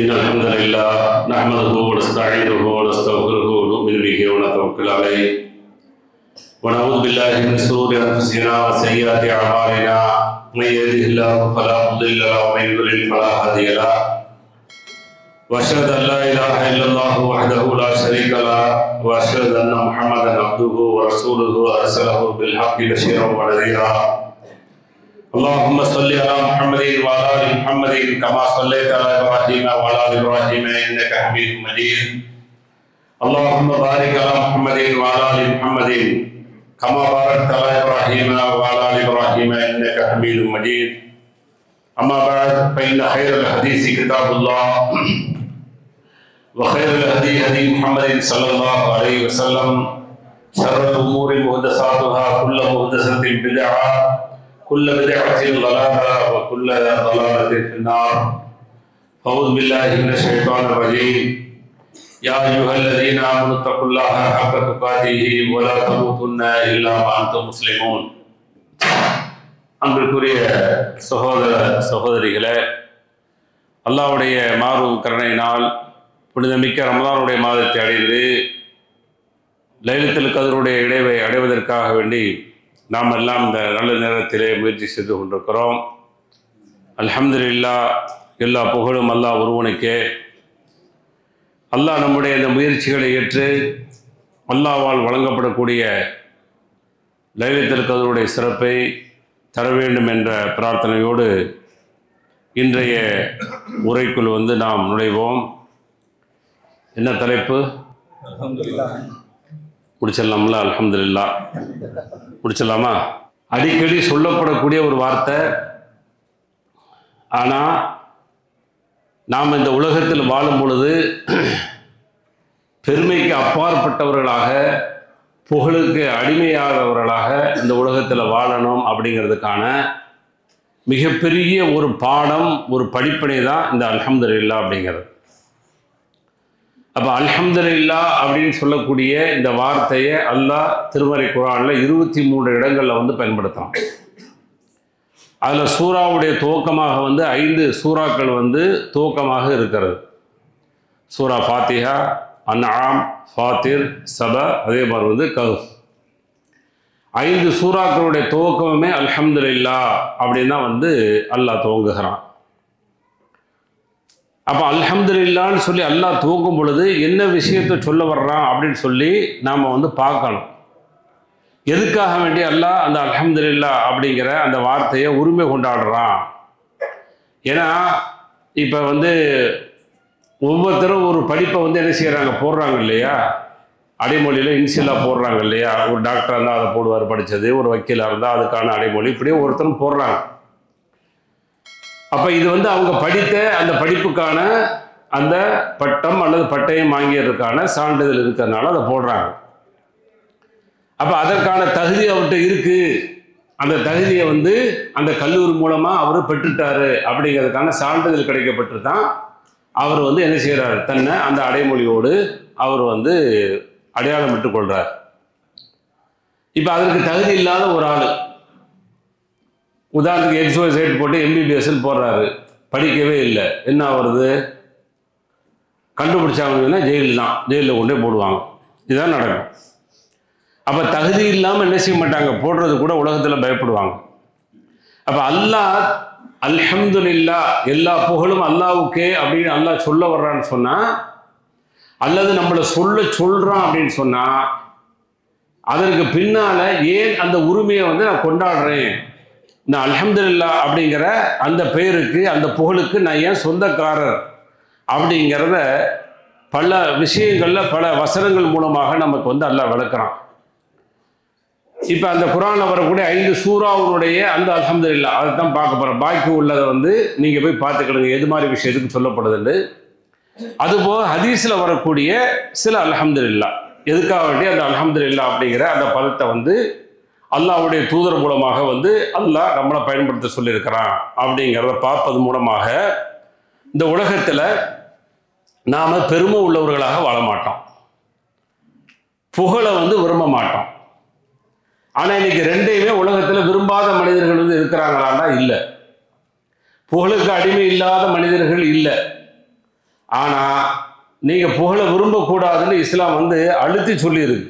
إن الحمد لله نحمده ونستعينه ونستغفره ونؤمن به ونتوكل عليه ونعوذ بالله من شرور أنفسنا وسيئات أعمالنا من يهده الله فلا مضل له ومن يضلل فلا هادي له وأشهد أن لا إله إلا الله وحده لا شريك له وأشهد أن محمدا عبده ورسوله أرسله بالحق بشيرا ونذيرا اللهم صل على محمد وعلى ال محمد كما صليت على ابراهيم وعلى ال ابراهيم انك حميد مجيد اللهم بارك على محمد وعلى ال محمد كما باركت على ابراهيم وعلى ال ابراهيم انك حميد مجيد اما بعد فان خير الحديث كتاب الله وخير الهدي هدي محمد صلى الله عليه وسلم شر الامور محدثاتها كل محدثه بدعه كل بدعة ضلالة وكل ضلالة في النار أعوذ بالله من الشيطان الرجيم يا أيها الذين آمنوا اتقوا الله حق تقاته ولا تموتن إلا وأنتم مسلمون அன்பிற்குரிய சகோதர சகோதரிகளே, அல்லாஹ்வுடைய மாறும் கருணையினால் புனிதமிக்க ரமலானுடைய மாதத்தை அடைந்து லைலத்துல் கத்ருடைய இடைவை அடைவதற்காக வேண்டி நாம் எல்லாம் இந்த நல்ல நேரத்திலே முயற்சி செய்து கொண்டிருக்கிறோம். அல்ஹம்துலில்லாஹ், எல்லா புகழும் அல்லாஹ் ஒருவனுக்கே. அல்லாஹ் நம்முடைய இந்த முயற்சிகளை ஏற்று அல்லாஹ்வால் வழங்கப்படக்கூடிய லைலத்துல் கத்ருடைய சிறப்பை தர வேண்டும் என்ற பிரார்த்தனையோடு இன்றைய உரைக்குள் நாம் நுழைவோம். என்ன தலைப்பு? முடிச்சிடலாம்ல? அல்ஹம்துலில்லாஹ், முடிச்சிடலாமா? அடிக்கடி சொல்லப்படக்கூடிய ஒரு வார்த்தை. ஆனால் நாம் இந்த உலகத்தில் வாழும் பொழுது பெருமைக்கு அப்பாற்பட்டவர்களாக, புகழுக்கு அடிமையாகிறவர்களாக இந்த உலகத்தில் வாழணும் அப்படிங்கிறதுக்கான மிகப்பெரிய ஒரு பாடம், ஒரு படிப்பினை தான் இந்த அல்ஹம்துலில்லாஹ் அப்படிங்கிறது. அப்போ அல்ஹம்துலில்லாஹ் அப்படின்னு சொல்லக்கூடிய இந்த வார்த்தையை அல்லாஹ் திருமறை குர்ஆனில் 23 இடங்களில் பயன்படுத்தலாம். அதில் சூராவுடைய துவக்கமாக 5 சூறாக்கள் துவக்கமாக இருக்கிறது. சூரா ஃபாத்திஹா, அன்ஆம், ஃபாத்திர், சபா, அதே மாதிரி கஹ்ஃப். 5 சூறாக்களுடைய துவக்கமே அல்ஹம்துலில்லாஹ் அப்படின்னு தான் அல்லாஹ் துவங்குகிறான். அப்போ அல்ஹம்துலில்லாஹ்னு சொல்லி அல்லாஹ் துவக்கும் பொழுது என்ன விஷயத்தை சொல்ல வர்றான் அப்படின்னு சொல்லி நாம் பார்க்கணும். எதுக்காக வேண்டி அல்லாஹ் அந்த அல்ஹம்துலில்லாஹ் அப்படிங்கிற அந்த வார்த்தையை உரிமை கொண்டாடுறான்? ஏன்னா இப்போ ஒவ்வொருத்தரும் ஒரு படிப்பை என்ன செய்கிறாங்க, போடுறாங்க இல்லையா? அடைமொழியில் இன்சியலாக போடுறாங்க இல்லையா? ஒரு டாக்டராக இருந்தால் அதை போடுவார் படித்தது, ஒரு வக்கீலாக இருந்தால் அதுக்கான அடைமொழி, இப்படியே ஒருத்தரும் போடுறாங்க. அப்போ இது அவங்க படித்த அந்த படிப்புக்கான அந்த பட்டம் அல்லது பட்டயம் வாங்கியதற்கான சான்றிதழ் இருக்கிறதுனால அதை போடுறாங்க. அப்போ அதற்கான தகுதி அவர்கிட்ட இருக்குது. அந்த தகுதியை அந்த கல்லூரி மூலமாக அவர் பெற்றுட்டாரு அப்படிங்கிறதுக்கான சான்றிதழ் கிடைக்கப்பட்டு தான் அவர் என்ன செய்கிறார், தன்னை அந்த அடைமொழியோடு அவர் அடையாளம் பெற்றுக்கொள்கிறார். இப்போ அதற்கு தகுதி இல்லாத ஒரு ஆள், உதாரணத்துக்கு XYZ போட்டு MBBSன்னு போடுறாரு, படிக்கவே இல்லை, என்ன ஆகுறது? கண்டுபிடிச்சாங்கன்னா ஜெயிலில் தான், ஜெயிலில் கொண்டே போடுவாங்க. இதுதான் நடக்கும். அப்போ தகுதி இல்லாமல் என்ன செய்ய மாட்டாங்க, போடுறது கூட உலகத்தில் பயப்படுவாங்க. அப்போ அல்லாஹ் அல்ஹம்துலில்லாஹ், எல்லா புகழும் அல்லாஹ்வுக்கே அப்படின்னு அல்லாஹ் சொல்ல வர்றான்னு சொன்னால், அல்லது நம்மளை சொல்கிறான் அப்படின்னு சொன்னால், அதற்கு பின்னால் ஏன் அந்த உரிமையை நான் கொண்டாடுறேன், இந்த அல்ஹம்துலில்லாஹ் அப்படிங்கிற அந்த பெயருக்கு, அந்த புகழுக்கு நான் ஏன் சொந்தக்காரர் அப்படிங்கிறத பல விஷயங்களில் பல வசனங்கள் மூலமாக நமக்கு அல்லாஹ் விளக்குறான். இப்போ அந்த குர்ஆனில் வரக்கூடிய 5 சூறாவுடைய அந்த அல்ஹம்துலில்லாஹ் அதை தான் பார்க்க போகிறோம். பாக்கி உள்ளதை நீங்கள் போய் பார்த்துக்கிடுங்க எது மாதிரி விஷயத்துக்கு சொல்லப்படுதுன்னு. அதுபோக ஹதீஸில் வரக்கூடிய சில அல்ஹம்துலில்லாஹ், எதுக்காக வேண்டி அந்த அல்ஹம்துலில்லாஹ் அப்படிங்கிற அந்த பதத்தை அல்லாஹ்வுடைய தூதர் மூலமாக அல்லாஹ் நம்மளை பயன்படுத்த சொல்லியிருக்கிறான் அப்படிங்கிறத பார்ப்பது மூலமாக இந்த உலகத்தில் நாம் பெருமை உள்ளவர்களாக வாழ மாட்டோம், புகழை விரும்ப மாட்டோம். ஆனால் இன்னைக்கு ரெண்டையுமே உலகத்தில் விரும்பாத மனிதர்கள் இருக்கிறாங்களான்னா இல்லை. புகழுக்கு அடிமை இல்லாத மனிதர்கள் இல்லை. ஆனால் நீங்கள் புகழ விரும்பக்கூடாதுன்னு இஸ்லாம் வந்து அழுத்தி சொல்லியிருக்கு.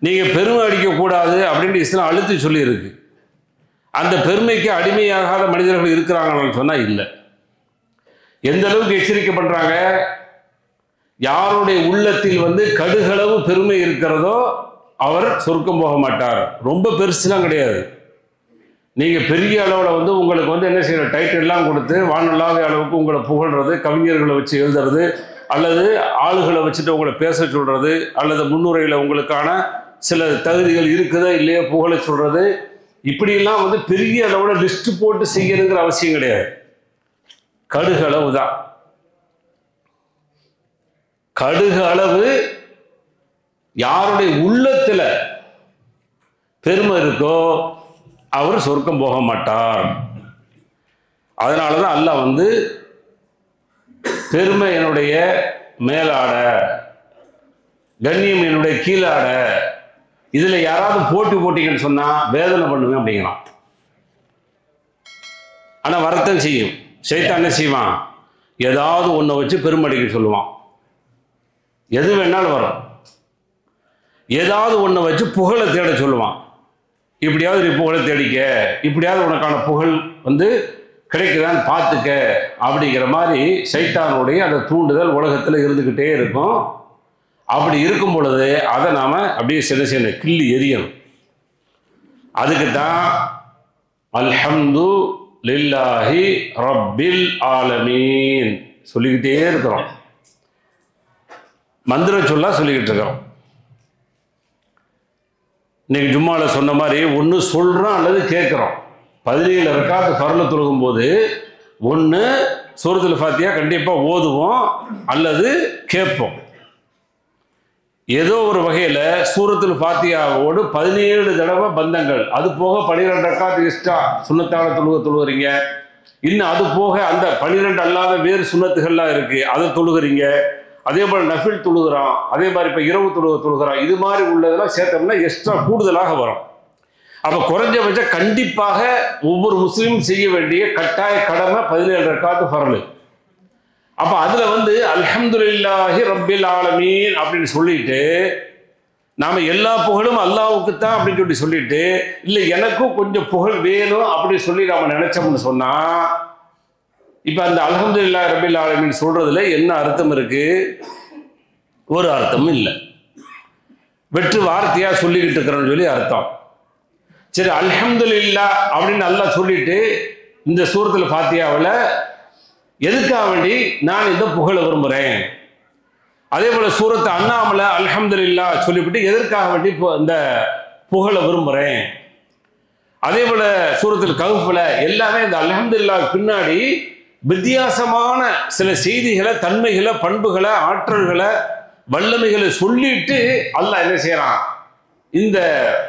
நீங்கள் பெருமை அடிக்கக்கூடாது அப்படின்னு இஸ்லாம் அழுத்தி சொல்லியிருக்கு. அந்த பெருமைக்கு அடிமையாகாத மனிதர்கள் இருக்கிறாங்கன்னு சொன்னால் இல்லை. எந்த அளவுக்கு எச்சரிக்கை பண்ணுறாங்க, யாருடைய உள்ளத்தில் வந்து கடுகளவு பெருமை இருக்கிறதோ அவர் சொர்க்கம் போக மாட்டார். ரொம்ப பெருசுலாம் கிடையாது. நீங்கள் பெரிய அளவில் வந்து உங்களுக்கு வந்து என்ன செய்யற டைட்டில்லாம் கொடுத்து வானல்லாத அளவுக்கு உங்களை புகழ்றது, கவிஞர்களை வச்சு எழுதுறது, அல்லது ஆளுகளை வச்சுட்டு உங்களை பேச சொல்றது, அல்லது முன்னுரையில் உங்களுக்கான சில தகுதிகள் இருக்குதோ இல்லையோ புகழ சொல்றது, இப்படியெல்லாம் வந்து பெரிய அளவில் லிஸ்ட் போட்டு செய்யணுங்கிற அவசியம் கிடையாது. கடுகு அளவு தான். கடுகு அளவு யாருடைய உள்ளத்துல பெருமை இருக்கோ அவர் சொர்க்கம் போக மாட்டார். அதனாலதான் அல்லாஹ் வந்து பெருமை என்னுடைய மேலாட, கண்ணியம் என்னுடைய கீழாட, இதுல யாராவது போட்டி போட்டீங்கன்னு சொன்னா வேதனை பண்ணுவேன் அப்படிங்கிறான். ஆனா வருத்தம் செய்யும். சைத்தான் என்ன செய்வான், ஏதாவது ஒன்றை வச்சு பெருமடிக்க சொல்லுவான். எது வேணாலும் வரும். ஏதாவது ஒன்றை வச்சு புகழை தேட சொல்லுவான். இப்படியாவது நீ புகழை தேடிக்க, இப்படியாவது உனக்கான புகழ் வந்து கிடைக்குதான்னு பார்த்துக்க அப்படிங்கிற மாதிரி சைத்தானுடைய அந்த தூண்டுதல் உலகத்தில் இருந்துக்கிட்டே இருக்கும். அப்படி இருக்கும் பொழுது அதை நாம் அப்படியே சின்ன சின்ன கிள்ளி எரியணும். அதுக்கு தான் அல்ஹம்து லில்லாஹி ரப்பில் ஆலமீன் சொல்லிக்கிட்டே இருக்கிறோம். மந்திர சொல்லா சொல்லிக்கிட்டு இருக்கிறோம். இன்னைக்கு ஜும்மாவில் சொன்ன மாதிரி ஒன்று சொல்கிறோம் அல்லது கேட்குறோம். 17 ரக்காத்து ஃபர்ல தொழுகும் போது ஒன்று சூரத்துல் ஃபாத்திஹா கண்டிப்பாக ஓதுவோம் அல்லது கேட்போம். ஏதோ ஒரு வகையில் சூரத்துல் ஃபாத்திஹாவோடு 17 தடவை பந்தங்கள், அது போக 12 ரக்காத்து எக்ஸ்ட்ரா சுன்னத்தான தொழுகிறீங்க. இன்னும் அது போக அந்த 12 அல்லாத வேறு சுன்னத்துகள்லாம் இருக்குது, அதை தொழுகிறீங்க. அதே போல் நஃபில் தொழுகிறான், அதே மாதிரி இப்போ இரவு தொழுகிறான். இது மாதிரி உள்ளதெல்லாம் சேர்த்தோம்னா எக்ஸ்ட்ரா கூடுதலாக வரும். அப்போ குறைஞ்சபட்சம் கண்டிப்பாக ஒவ்வொரு முஸ்லீமும் செய்ய வேண்டிய கட்டாய கடமை 17 ரக்காத்து ஃபர்லு. அப்போ அதில் வந்து அல்ஹம்துலில்லாஹி ரப்பில் ஆலமீன் அப்படின்னு சொல்லிட்டு நாம் எல்லா புகழும் அல்லாஹ்வுக்கு தான் அப்படின்னு சொல்லிட்டு இல்லை எனக்கும் கொஞ்சம் புகழ் வேணும் அப்படின்னு சொல்லி நாம் நினைச்சோம்னு சொன்னால், இப்போ அந்த அல்ஹம்துலில்லாஹி ரப்பில் ஆலமீன் சொல்றதுல என்ன அர்த்தம் இருக்கு? ஒரு அர்த்தமும் இல்லை. வெற்று வார்த்தையா சொல்லிக்கிட்டு இருக்கிறோன்னு சொல்லி அர்த்தம். சரி, அல்ஹம்துலில்லாஹ் அப்படின்னு அல்லாஹ் சொல்லிட்டு இந்த சூரத்துல் ஃபாத்திஹாவில் எதுக்காக வேண்டி நான் இந்த புகழ விரும்புகிறேன். அதே போல் சூரத்து அன்னாமில் அல்ஹம்துலில்லாஹ் சொல்லிவிட்டு எதற்காக வேண்டி இந்த புகழ விரும்புகிறேன். அதே போல் சூரத்துல் கஹ்ஃபில் எல்லாமே இந்த அல்ஹம்துலில்லாஹ் பின்னாடி வித்தியாசமான சில செய்திகளை, தன்மைகளை, பண்புகளை, ஆற்றல்களை, வல்லமைகளை சொல்லிட்டு அல்லாஹ் என்ன செய்யறான், இந்த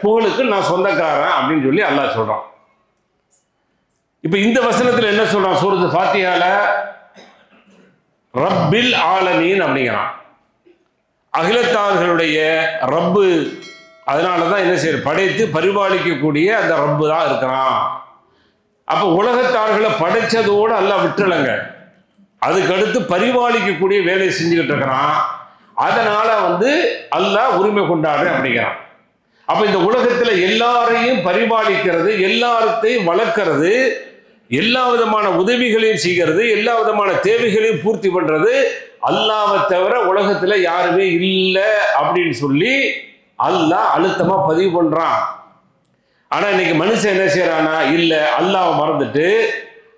புகழுக்கு நான் சொந்தக்காரன் அப்படின்னு சொல்லி அல்லாஹ் சொல்றான். இப்ப இந்த வசனத்தில் என்ன சொல்றான், சூரத்து ஃபாத்திஹால ரப்பில் ஆலமீன் அப்படிங்கிறான். அகிலத்தார்களுடைய ரப்பு, அதனாலதான் என்ன செய்ய படைத்து பரிபாலிக்கக்கூடிய அந்த ரப்பு தான் இருக்கிறான். அப்ப உலகத்தார்களை படைச்சதோடு அல்லாஹ் விட்டுலங்க, அதுக்கடுத்து பரிபாலிக்கக்கூடிய வேலையை செஞ்சுக்கிட்டு இருக்கிறான். அதனால வந்து அல்லாஹ் உரிமை கொண்டாடுறேன் அப்படிங்கிறான். அப்ப இந்த உலகத்துல எல்லாரையும் பரிபாலிக்கிறது, எல்லாத்தையும் வளர்க்கிறது, எல்லா விதமான உதவிகளையும் செய்கிறது, எல்லா விதமான தேவைகளையும் பூர்த்தி பண்றது அல்லாஹ்வை தவிர உலகத்துல யாருமே இல்லை அப்படின்னு சொல்லி அல்லாஹ் அழுத்தமா பதிவு பண்றான். ஆனா இன்னைக்கு மனுஷன் என்ன செய்யறானா, இல்ல அல்லாஹ்வை மறந்துட்டு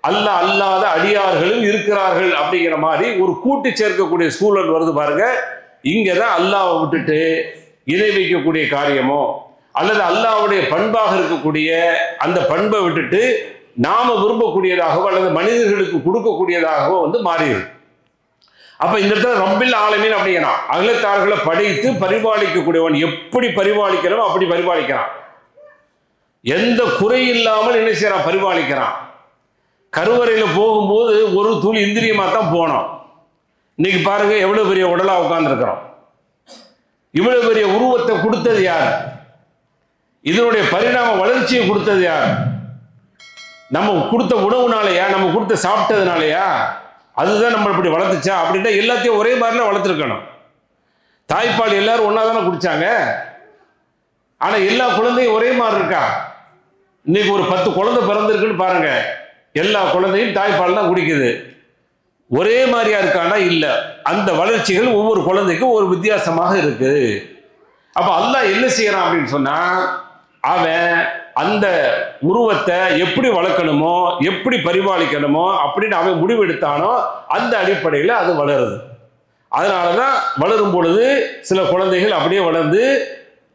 அல்லாஹ் அல்லாத அடியார்களும் இருக்கிறார்கள் அப்படிங்கிற மாதிரி ஒரு கூட்டி சேர்க்கக்கூடிய சூழல் வருது பாருங்க. இங்கதான் அல்லாஹ்வை விட்டுட்டு இணை வைக்கக்கூடிய காரியமோ அல்லது அல்லாஹ்வுடைய பண்பாக இருக்கக்கூடிய அந்த பண்பை விட்டுட்டு நாம விரும்பக்கூடியதாகவோ அல்லது மனிதர்களுக்கு கொடுக்கக்கூடியதாகவோ வந்து மாறிடுது. அப்ப இந்த இடத்துல ரப்பில் ஆலமீன் அப்படிங்கிறான். அகிலத்தார்களை படைத்து பரிபாலிக்கக்கூடியவன். எப்படி பரிபாலிக்கிறோம் அப்படி பரிபாலிக்கிறான். எந்த குறை இல்லாமல் என்ன செய்யறான், பரிபாலிக்கிறான். கருவறையில் போகும்போது ஒரு துளி இந்திரியமா தான் போனோம். இன்னைக்கு பாருங்க எவ்வளவு பெரிய உடலா உட்கார்ந்து இருக்கிறோம். இவ்வளவு பெரிய உருவத்தை கொடுத்தது யார்? இதனுடைய பரிணாம வளர்ச்சியை கொடுத்தது யார்? நம்ம கொடுத்த உணவுனாலயா, நம்ம கொடுத்த சாப்பிட்டதுனாலயா? அதுதான் நம்ம இப்படி வளர்த்துச்சா அப்படின்னா எல்லாத்தையும் ஒரே மாதிரிலாம் வளர்த்துருக்கணும். தாய்ப்பால் எல்லாரும் ஒன்றா தானே குடித்தாங்க. ஆனால் எல்லா குழந்தையும் ஒரே மாதிரி இருக்கா? இன்னைக்கு ஒரு 10 குழந்தை பிறந்திருக்குன்னு பாருங்க, எல்லா குழந்தையும் தாய்ப்பால் தான் குடிக்குது. ஒரே மாதிரியா இருக்கானா? இல்லை. அந்த வளர்ச்சிகள் ஒவ்வொரு குழந்தைக்கும் ஒரு வித்தியாசமாக இருக்கு. அப்போ அல்லாஹ் என்ன செய்யறான் அப்படின்னு சொன்னா, அவன் அந்த உருவத்தை எப்படி வளர்க்கணுமோ எப்படி பரிபாலிக்கணுமோ அப்படின்னு அவன் முடிவெடுத்தானோ அந்த அடிப்படையில் அது வளருது. அதனால தான் வளரும் பொழுது சில குழந்தைகள் அப்படியே வளர்ந்து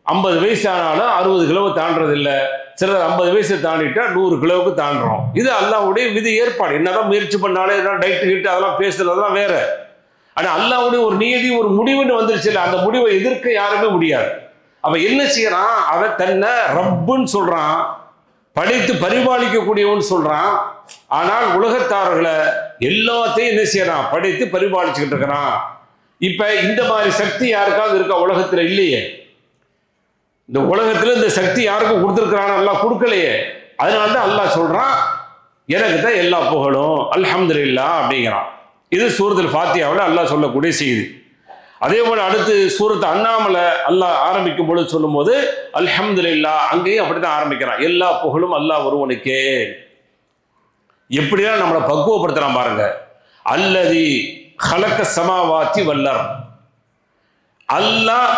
50 வயசு ஆனாலும் 60 கிலோ தாண்டதில்லை. சிலர் 50 வயசு தாண்டிட்டா 100 கிலோவுக்கு தாண்டுறோம். இது அல்லாஹ்வுடைய விதி ஏற்பாடு. என்னதான் முயற்சி பண்ணாலும் எதாவது டைட் கிட்டு அதெல்லாம் பேசுறதெல்லாம் வேற. ஆனால் அல்லாஹ்வுடைய ஒரு நியதி, ஒரு முடிவுன்னு வந்துருச்சு இல்லை, அந்த முடிவை எதிர்க்க யாருமே முடியாது. அவ என்ன செய்யறான்? அவன் தன்னை ரப்புன்னு சொல்றான், படைத்து பரிபாலிக்கக்கூடியவன் சொல்றான். ஆனால் உலகத்தார்களை எல்லாத்தையும் என்ன செய்யறான்? படைத்து பரிபாலிச்சுக்கிட்டு இருக்கிறான். இப்ப இந்த மாதிரி சக்தி யாருக்காவது இருக்கா? உலகத்துல இல்லையே. இந்த உலகத்துல இந்த சக்தி யாருக்கும் கொடுத்துருக்கிறான்? அல்லாஹ் கொடுக்கலையே. அதனால்தான் அல்லாஹ் சொல்றான், எனக்கு தான் எல்லா புகழும், அல்ஹம்துலில்லாஹ் அப்படிங்கிறான். இது சூரத்துல் ஃபாத்தியாவில் அல்லாஹ் சொல்லக்கூடிய செய்தி. அதே போல அடுத்து சூரத்து அன்னாமல அல்லாஹ் ஆரம்பிக்கும் பொழுது சொல்லும் போது அல்ஹம்துலில்லாஹ், அங்கேயும் அப்படித்தான் ஆரம்பிக்கிறான், எல்லா புகழும் அல்லாஹ் ஒருவனுக்கே. எப்படியா நம்மளை பக்குவப்படுத்துறான் பாருங்க. அல்லதி ஹலக்க சமாவாத்தி வல்லர், அல்லாஹ்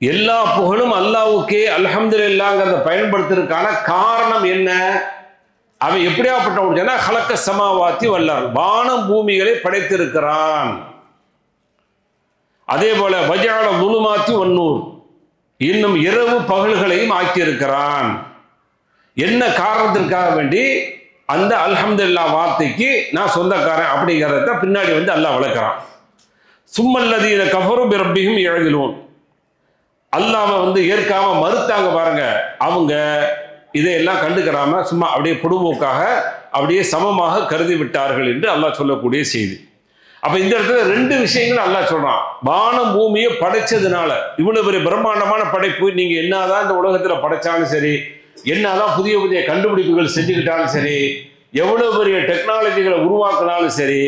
எல்லா புகழும் அல்லாஹ்வுக்கே அல்ஹம்துலில்லாஹ்ங்கிறத பயன்படுத்துறதுக்கான காரணம் என்ன? அவன் எப்படியாப்பட்டவன் சொன்னா, ஹலக்க சமாவாத்தி வல்லர், வானம் பூமிகளை படைத்திருக்கிறான். அதே போல வஜால முழுமாத்தி ஒன்னூர், இன்னும் இரவு பகல்களையும் ஆக்கியிருக்கிறான். என்ன காரணத்திற்காக வேண்டி? அந்த அல்ஹம்துலில்லாஹ் வார்த்தைக்கு நான் சொந்தக்காரன் அப்படிங்கிறத பின்னாடி வந்து அல்லாஹ் வளர்க்கிறான். சும்மல்லதீன கஃபரு பிரப்பிஹிம் யஅதிலூன், அல்லாஹ்வை வந்து ஏற்காம மறுத்தாங்க பாருங்க, அவங்க இதையெல்லாம் கண்டுக்கிறாம சும்மா அப்படியே பொடுபோக்காக அப்படியே சமமாக கருதி விட்டார்கள் என்று அல்லாஹ் சொல்லக்கூடிய செய்தி. அப்ப இந்த இடத்துல 2 விஷயங்கள் அல்லாஹ் சொல்றான். வானம் பூமியை படைச்சதுனால, இவ்வளவு பெரிய பிரம்மாண்டமான படைப்பு, நீங்க என்னதான் இந்த உலகத்துல படைச்சாலும் சரி, என்னதான் புதிய புதிய கண்டுபிடிப்புகள் செஞ்சுக்கிட்டாலும் சரி, எவ்வளவு பெரிய டெக்னாலஜிகளை உருவாக்கினாலும் சரி,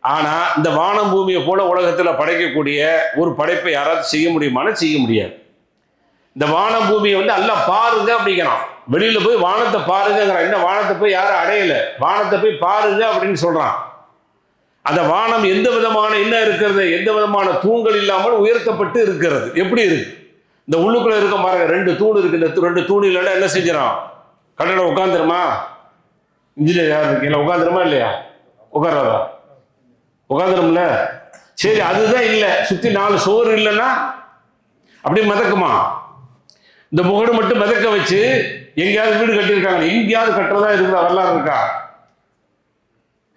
ஆனா இந்த வானம் பூமியை போல உலகத்துல படைக்கக்கூடிய ஒரு படைப்பை யாராவது செய்ய முடியுமானா செய்ய முடியாது. இந்த வானம் பூமியை வந்து அல்லாஹ் பாருங்க அப்படிங்கிறான். வெளியில போய் வானத்தை பாருங்கிறான். என்ன வானத்தை போய் யாரும் அடையல, வானத்தை போய் பாருங்க அப்படின்னு சொல்றான். அந்த வானம் எந்த விதமான என்ன இருக்கிறது, எந்த விதமான தூண்கள் இல்லாமல் உயர்த்தப்பட்டு இருக்கிறது. எப்படி இருக்கு? இந்த உள்ளுக்குள்ள இருக்க பாருங்க, 2 தூண் இருக்கு. இந்த 2 தூண் இல்லைன்னா என்ன செஞ்சிடும்? கடலை உட்காந்துருமா? இன்ஜினியர் யார் இருக்கீங்களா? உட்காந்துருமா இல்லையா? உட்காராதா? உட்காந்துரும்ல. சரி, அதுதான் இல்லை, சுத்தி 4 சோறு இல்லைன்னா அப்படி மிதக்குமா? இந்த முகடு மட்டும் மிதக்க வச்சு எங்கேயாவது வீடு கட்டியிருக்காங்க? எங்கேயாவது கட்டுறதா இருக்குதா? வரலாறு இருக்கா?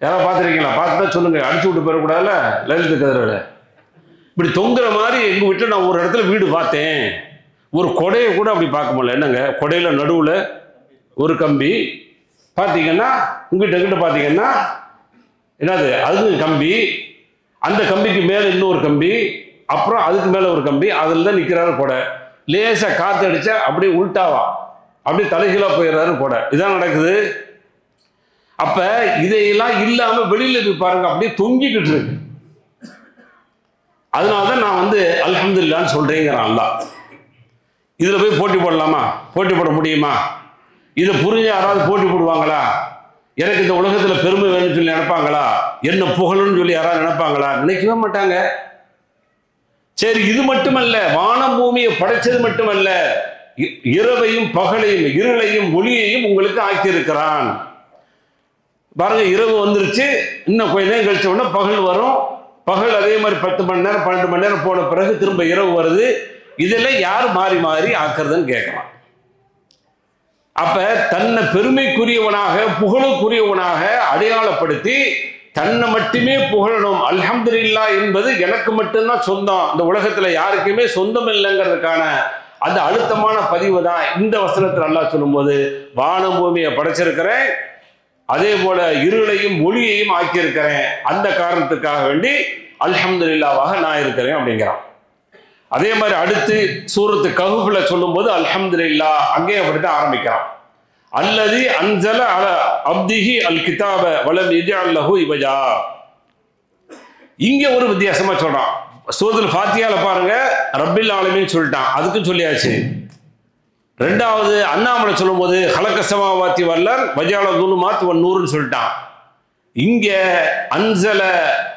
யாராவது பார்த்துருக்கீங்களா? பார்த்துதான் சொல்லுங்க, அடிச்சு விட்டு போயிடக்கூடாதுல்ல. லலித கதிரவில் இப்படி தொங்குற மாதிரி எங்கள் வீட்டில் நான் ஒரு இடத்துல வீடு பார்த்தேன். ஒரு கொடையை கூட அப்படி பார்க்க முடியல. என்னங்க, கொடையில நடுவில் ஒரு கம்பி பார்த்தீங்கன்னா, உங்ககிட்ட பார்த்தீங்கன்னா என்னது, அது கம்பி, அந்த கம்பிக்கு மேலே இன்னொரு கம்பி, அப்புறம் அதுக்கு மேலே ஒரு கம்பி, அதில் தான் நிற்கிறாரு கொடை. லேசாக காற்று அடித்தா அப்படியே உள்டாவா அப்படியே தலைகீழாக போயிடுறாரு கொடை. இதான் நடக்குது. அப்ப இதையெல்லாம் இல்லாம வெளியில போய் பாருங்க, அப்படியே தொங்கிக்கிட்டு இருக்கு. அதனாலதான் நான் வந்து அல்ஹம்துலில்லாஹ்னு சொல்றேங்கிறான் அல்லாஹ். இதுல போய் போட்டி போடலாமா? போட்டி போட முடியுமா? இதை புரிஞ்சு யாராவது போட்டி போடுவாங்களா? எனக்கு இந்த உலகத்துல பெருமை வேணும்னு சொல்லி நினைப்பாங்களா? என்ன புகழுன்னு சொல்லி யாராவது நினைப்பாங்களா? நினைக்கவே மாட்டாங்க. சரி, இது மட்டுமல்ல, வானம் பூமியை படைச்சது மட்டுமல்ல, இரவையும் பகலையும் இருளையும் ஒளியையும் உங்களுக்கு ஆக்கியிருக்கிறான். பாருங்க, இரவு வந்துருச்சு, இன்னும் கொஞ்ச நேரம் கழிச்ச உடனே பகல் வரும். பகல் அதே மாதிரி 10 மணி நேரம் 12 மணி நேரம் போன பிறகு திரும்ப இரவு வருது. இதெல்லாம் யார் மாறி மாறி ஆக்குறதுன்னு கேட்கலாம். அப்ப தன்னை பெருமைக்குரியவனாக புகழுக்குரியவனாக அடையாளப்படுத்தி தன்னை மட்டுமே புகழணும். அல்ஹம்துலில்லாஹ் என்பது எனக்கு மட்டும்தான் சொந்தம், இந்த உலகத்துல யாருக்குமே சொந்தம் இல்லைங்கிறதுக்கான அந்த அழுத்தமான பதிவு தான் இந்த வசனத்தில் அல்லாஹ் சொல்லும்போது, வானம் பூமியை படைச்சிருக்கிறேன், அதே போல இருளையும் ஒளியையும் ஆக்கியிருக்கிறேன், அந்த காரணத்துக்காக வேண்டி அல்ஹம்துலில்லாஹ்வாக நான் இருக்கிறேன் அப்படிங்கிறான். அதே மாதிரி அடுத்து சூரத்து கஹ்ஃப்ல சொல்லும்போது அல்ஹம்துலில்லாஹ் அங்கே அப்படித்தான் ஆரம்பிக்கிறான். அல்லதி அன்ஸல அலா அப்திஹி அல் கிதாப வலம் யஜஅல் லஹு இவஜா. இங்க ஒரு வித்தியாசமா சொல்றான். சூரத்துல் ஃபாத்தியால பாருங்க ரப்பில் ஆலமீன் சொல்லிட்டான், அதுக்கும் சொல்லியாச்சு. ரெண்டாவது அண்ணாமலை சொல்லும் போது ஹலக ஸமாவாத்தி வல்லர் வஜால ஸுலுமாத் வன் நூர்னு சொல்லிட்டான். இங்க அன்ஸல